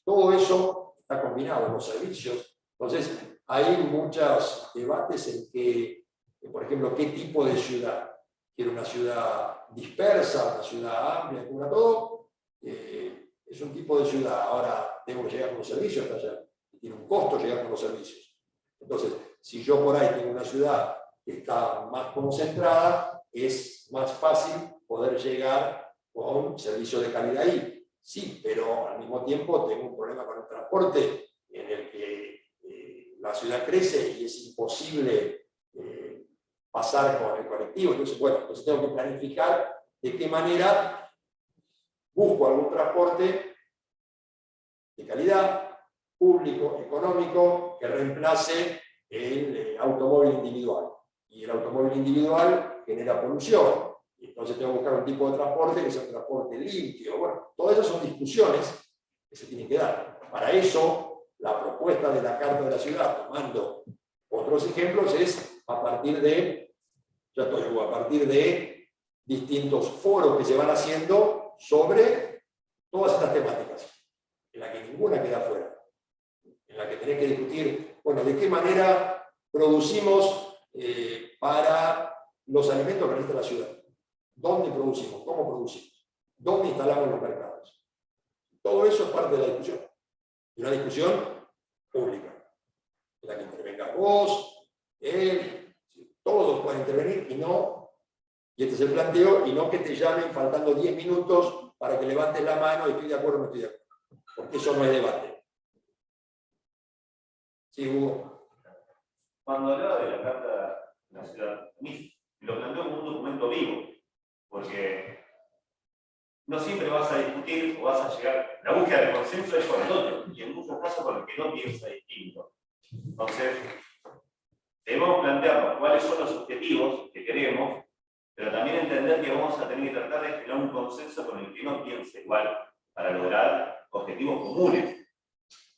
Todo eso está combinado, los servicios. Entonces, hay muchos debates en que, por ejemplo, qué tipo de ciudad. ¿Quiero una ciudad dispersa, una ciudad amplia, una todo? Es un tipo de ciudad. Ahora tengo que llegar con los servicios hasta allá. Tiene un costo llegar con los servicios. Entonces, si yo por ahí tengo una ciudad que está más concentrada, es más fácil poder llegar con servicios de calidad ahí. Sí, pero al mismo tiempo tengo un problema con el transporte en el que la ciudad crece y es imposible pasar con el colectivo. Entonces, bueno, entonces tengo que planificar de qué manera busco algún transporte de calidad, público, económico, que reemplace el automóvil individual. Y el automóvil individual genera polución. Y entonces tengo que buscar un tipo de transporte que sea un transporte limpio. Bueno, todas esas son discusiones que se tienen que dar. Para eso, la propuesta de la Carta de la Ciudad, tomando otros ejemplos, es a partir de distintos foros que se van haciendo sobre todas estas temáticas, en la que ninguna queda fuera, en la que tenés que discutir, bueno, de qué manera producimos para los alimentos que necesita la ciudad, dónde producimos, cómo producimos, dónde instalamos los mercados. Todo eso es parte de la discusión, y una discusión pública, en la que intervenga vos, él, todos pueden intervenir y este es el planteo, y no que te llamen faltando 10 minutos para que levantes la mano y estoy de acuerdo o no estoy de acuerdo, porque eso no es debate. Sí, Hugo. Cuando hablaba de la Carta de la Ciudad, lo planteo como un documento vivo, porque no siempre vas a discutir o vas a llegar, la búsqueda del consenso es con el otro, y en muchos casos con el que no piensa distinto. Entonces, debemos plantearnos cuáles son los objetivos que queremos, pero también entender que vamos a tener que tratar de generar un consenso con el que no piense igual para lograr objetivos comunes.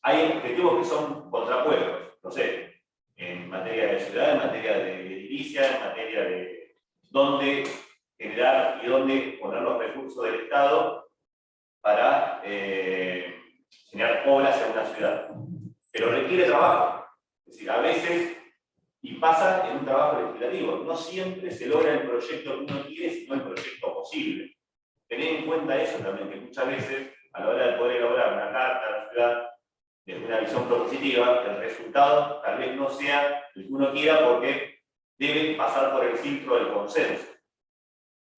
Hay objetivos que son contrapuestos, no sé, en materia de ciudad, en materia de edilicia, en materia de dónde generar y dónde poner los recursos del Estado para generar obras en una ciudad. Pero requiere trabajo. Es decir, a veces, y pasa en un trabajo legislativo, no siempre se logra el proyecto que uno quiere, sino el proyecto posible. Tened en cuenta eso también, que muchas veces, a la hora de poder elaborar una carta a la ciudad, desde una visión propositiva, el resultado tal vez no sea el que uno quiera porque debe pasar por el filtro del consenso.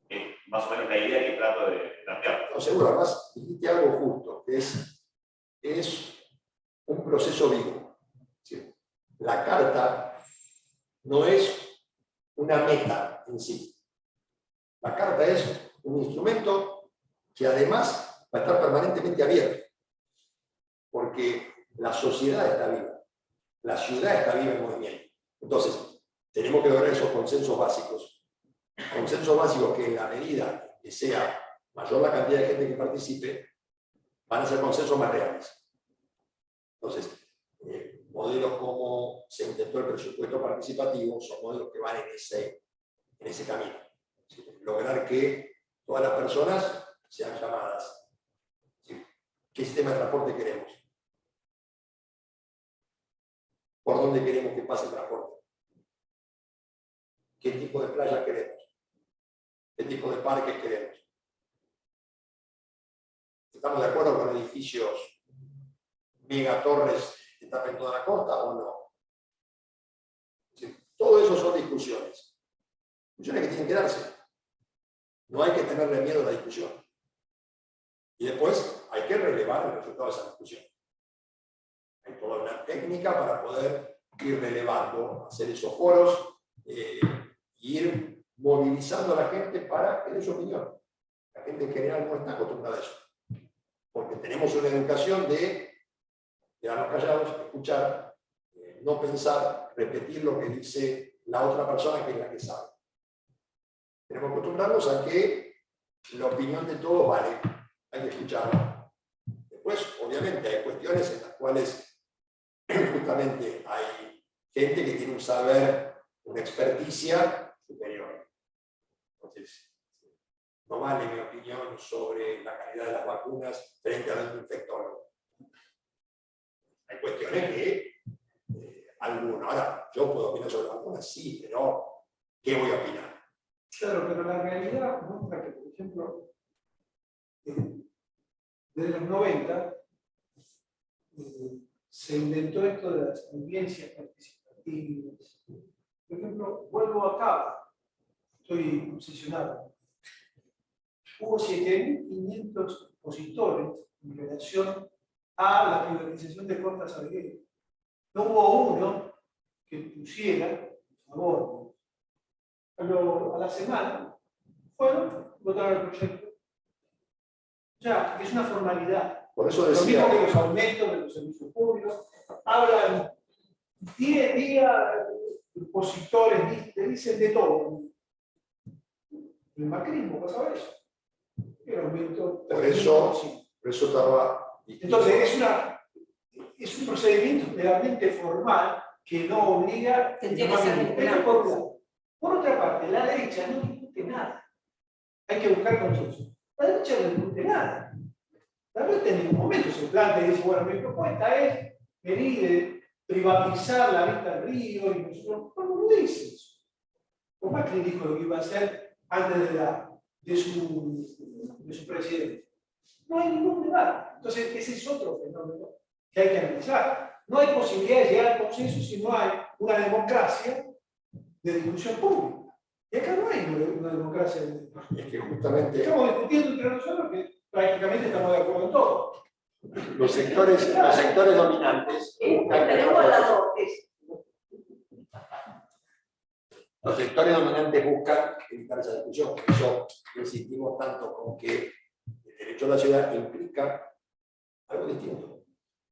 Es más o menos la idea que trato de plantear. No, seguro, además dijiste algo justo, que es un proceso vivo. ¿Sí? La carta no es una meta en sí. La carta es un instrumento que además va a estar permanentemente abierto, porque la sociedad está viva, la ciudad está viva en movimiento. Entonces, tenemos que lograr esos consensos básicos que en la medida que sea mayor la cantidad de gente que participe, van a ser consensos más reales. Entonces, modelos como se intentó el presupuesto participativo son modelos que van en ese camino. ¿Sí? Lograr que todas las personas sean llamadas. ¿Sí? ¿Qué sistema de transporte queremos? ¿Por dónde queremos que pase el transporte? ¿Qué tipo de playas queremos? ¿Qué tipo de parques queremos? ¿Estamos de acuerdo con edificios, megatorres que tapen toda la costa o no? ¿Sí? Todo eso son discusiones. Discusiones que tienen que darse. No hay que tenerle miedo a la discusión. Y después hay que relevar el resultado de esa discusión. Hay toda una técnica para poder ir relevando, hacer esos foros, ir movilizando a la gente para que dé su opinión. La gente en general no está acostumbrada a eso. Porque tenemos una educación de quedarnos callados, escuchar, no pensar, repetir lo que dice la otra persona que es la que sabe. Tenemos que acostumbrarnos a que la opinión de todos vale, hay que escucharla. Después, obviamente, hay cuestiones en las cuales justamente hay gente que tiene un saber, una experticia superior. Entonces, no vale mi opinión sobre la calidad de las vacunas frente a la de un infectólogo. Hay cuestiones que alguno. Ahora, yo puedo opinar sobre vacunas, sí, pero ¿qué voy a opinar? Claro, pero la realidad muestra que, por ejemplo, desde los 90 se inventó esto de las audiencias participativas. Por ejemplo, vuelvo acá, estoy obsesionado. Hubo 7.500 opositores en relación a la privatización de Costa Salguero. No hubo uno que pusiera a favor. A la semana fueron, votaron el proyecto. O sea, es una formalidad. Por eso Lo decía, mismo que los aumentos de los servicios públicos. Hablan 10 días, opositores, te dicen de todo. El macrismo, ¿pasa eso? El aumento. por eso estaba. Entonces, es un procedimiento legalmente formal que no obliga. Tendría que ser vinculante. Por otra parte, la derecha no discute nada. Hay que buscar consenso. La derecha no discute nada. La derecha en ningún momento se plantea y dice, bueno, mi propuesta es venir privatizar la vista del río y nosotros, no lo dice eso. Por más que dijo lo que iba a hacer antes de su presidente. No hay ningún debate. Entonces, ese es otro fenómeno que hay que analizar. No hay posibilidad de llegar al consenso si no hay una democracia de discusión pública. Y acá no hay una democracia de discusión. Es que justamente Estamos discutiendo entre nosotros que prácticamente estamos de acuerdo en todo. los sectores dominantes buscan evitar esa discusión. Por eso insistimos tanto con que el derecho a la ciudad implica algo distinto.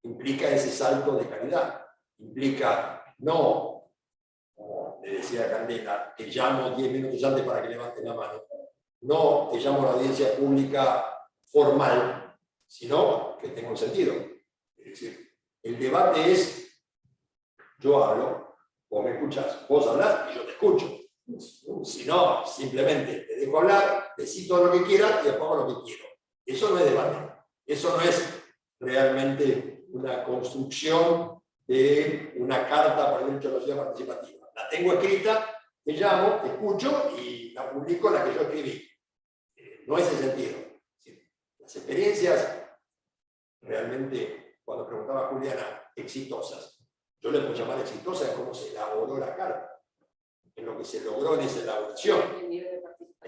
Implica ese salto de calidad. Implica no, como le decía Candela, te llamo 10 minutos antes para que levantes la mano. No te llamo a la audiencia pública formal, sino que tenga un sentido. Es decir, el debate es, yo hablo, vos me escuchás, vos hablás y yo te escucho. Si no, simplemente te dejo hablar, decís todo lo que quieras y después hago lo que quiero. Eso no es debate. Eso no es realmente una construcción de una carta para el derecho a la ciudad participativa. La tengo escrita, te llamo, te escucho y la publico la que yo escribí. No es el sentido. Las experiencias realmente, cuando preguntaba a Juliana, exitosas. Yo le puedo llamar exitosa en cómo se elaboró la carta, en lo que se logró en esa elaboración, El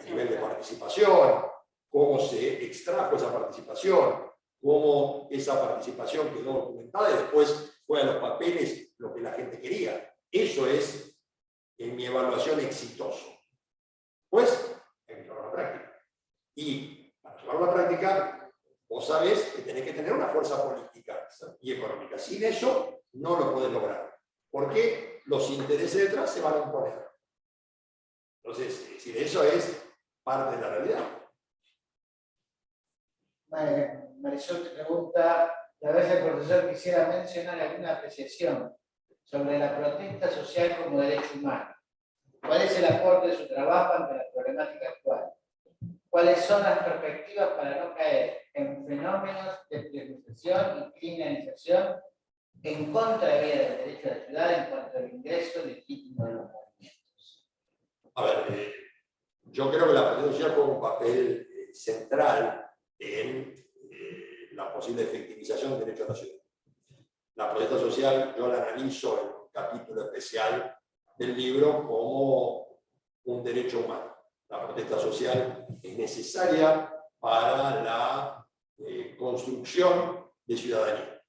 nivel de participación, cómo se extrajo esa participación, cómo esa participación quedó documentada y después fue a los papeles lo que la gente quería. Eso es, en mi evaluación, exitoso. Pues, hay que llevarlo a la práctica. Y para llevarlo a la práctica, vos sabés que tenés que tener una fuerza política y económica. Sin eso, no lo podés lograr. Porque los intereses detrás se van a imponer. Entonces, es decir, eso es parte de la realidad. Marisol te pregunta, a veces el profesor quisiera mencionar alguna apreciación sobre la protesta social como derecho humano. ¿Cuál es el aporte de su trabajo ante la problemática actual? ¿Cuáles son las perspectivas para no caer en fenómenos de privatización y criminalización en contra del derecho de la ciudad en cuanto al ingreso legítimo de los movimientos? A ver, yo creo que la protesta social juega un papel central en la posible efectivización del derecho a la ciudad. La protesta social yo la analizo en un capítulo especial del libro como un derecho humano. La protesta social es necesaria para la construcción de ciudadanía.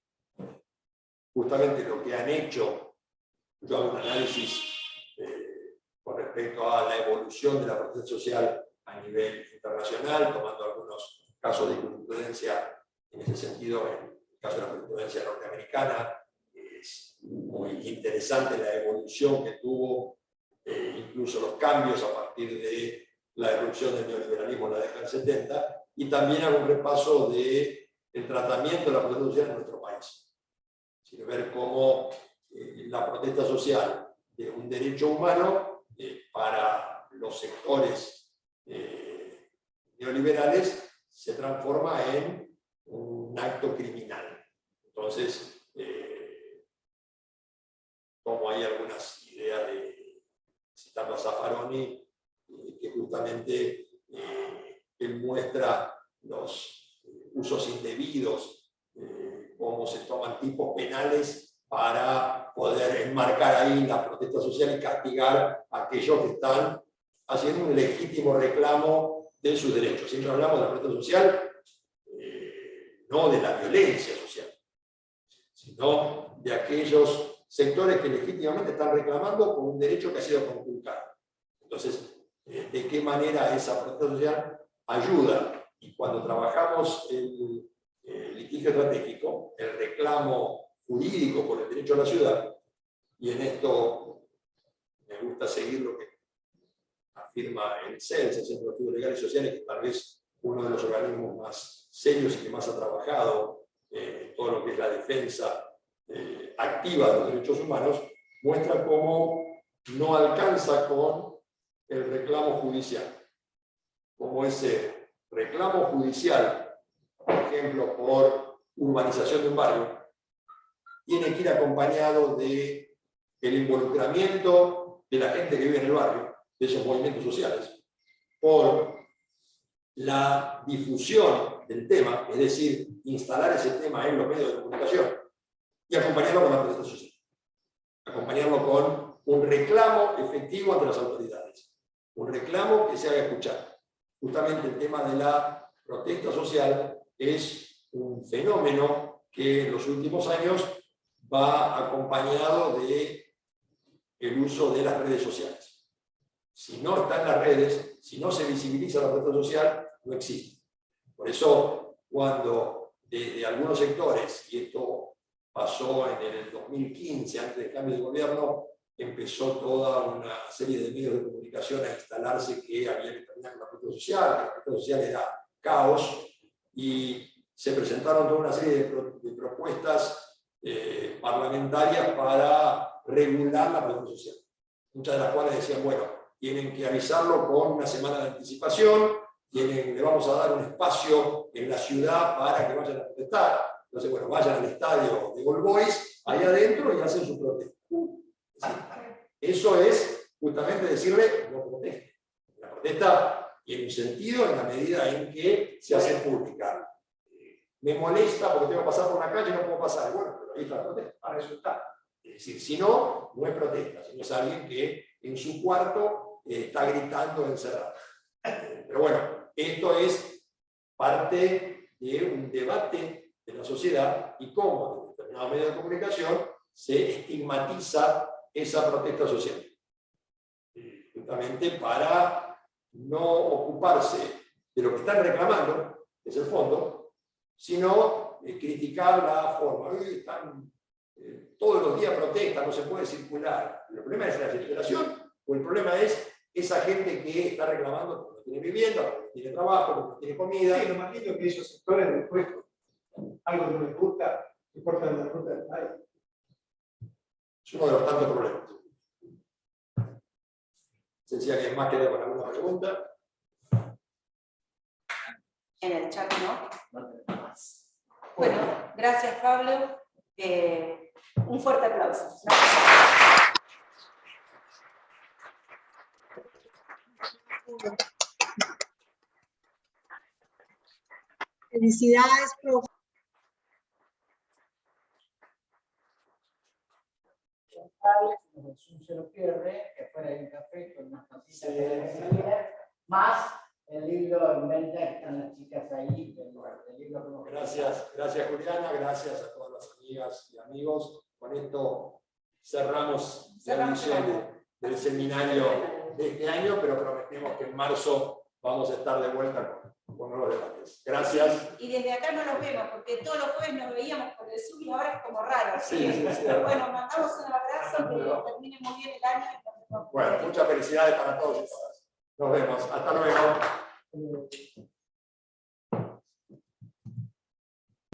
Justamente lo que han hecho, yo hago un análisis con respecto a la evolución de la protesta social a nivel internacional, tomando algunos casos de jurisprudencia en ese sentido. En el caso de la jurisprudencia norteamericana, es muy interesante la evolución que tuvo, incluso los cambios a partir de la erupción del neoliberalismo en la década del 70, y también hago un repaso del tratamiento de la protesta social en nuestro país. Sino ver cómo la protesta social de un derecho humano para los sectores neoliberales se transforma en un acto criminal. Entonces, como hay algunas ideas citando a Zaffaroni, que justamente él muestra los usos indebidos, cómo se toman tipos penales para poder enmarcar ahí la protesta social y castigar a aquellos que están haciendo un legítimo reclamo de sus derechos. Siempre hablamos de la protesta social, no de la violencia social, sino de aquellos sectores que legítimamente están reclamando por un derecho que ha sido conculcado. Entonces, ¿de qué manera esa protesta social ayuda? Y cuando trabajamos el litigio estratégico, el reclamo jurídico por el derecho a la ciudad, y en esto me gusta seguir lo que afirma el CELS, el Centro de Estudios Legales y Sociales, que tal vez uno de los organismos más serios y que más ha trabajado todo lo que es la defensa activa de los derechos humanos, muestra cómo no alcanza con el reclamo judicial. Como ese reclamo judicial, por ejemplo, por urbanización de un barrio, tiene que ir acompañado del involucramiento de la gente que vive en el barrio, de esos movimientos sociales, por la difusión del tema, es decir, instalar ese tema en los medios de comunicación, y acompañarlo con la protesta social. Acompañarlo con un reclamo efectivo ante las autoridades. Un reclamo que se haga escuchar. Justamente el tema de la protesta social es un fenómeno que en los últimos años va acompañado del uso de las redes sociales. Si no está en las redes, si no se visibiliza la protesta social, no existe. Por eso, cuando desde algunos sectores, y esto pasó en el 2015, antes del cambio de gobierno, empezó toda una serie de medios de comunicación a instalarse que había que terminar con la protesta social, que la protesta social era caos, y se presentaron toda una serie de propuestas parlamentarias para regular la protesta social. Muchas de las cuales decían, bueno, tienen que avisarlo con una semana de anticipación, le vamos a dar un espacio en la ciudad para que vayan a protestar. Entonces, bueno, vayan al estadio de All Boys, ahí adentro, y hacen su protesta. Eso es justamente decirle, no proteste. La protesta tiene un sentido en la medida en que se hace pública. Me molesta porque tengo que pasar por una calle y no puedo pasar. Bueno, pero ahí está la protesta, para eso está. Es decir, si no, no es protesta, sino es alguien que en su cuarto está gritando encerrado. Pero bueno, esto es parte de un debate de la sociedad y cómo en determinados medios de comunicación se estigmatiza esa protesta social. Justamente para no ocuparse de lo que están reclamando, que es el fondo, sino criticar la forma. Están, todos los días protestan, no se puede circular. ¿El problema es la circulación o el problema es esa gente que está reclamando porque no tiene vivienda, porque no tiene trabajo, porque no tiene comida. Sí, lo más lindo es que esos sectores después, algo que no les gusta, se cortan la ruta del país. Es uno de los tantos problemas. Se decía que más queda con alguna pregunta. En el chat no. Bueno, gracias Pablo. Un fuerte aplauso. Felicidades, profe. Se lo pierde, que fuera de un café con unas tacitas de más el libro en venta que están las chicas ahí, el libro como Gracias Juliana, gracias a todas las amigas y amigos. Con esto cerramos la edición del seminario de este año, pero prometemos que en marzo vamos a estar de vuelta con nuevos debates. Gracias. Y desde acá no nos vemos, porque todos los jueves nos veíamos por el Zoom y ahora es como raro. Sí, sí, sí. Bueno, mandamos un abrazo, que termine muy bien el año. Y nos vemos. Bueno, muchas felicidades para todos y todas. Nos vemos. Hasta luego.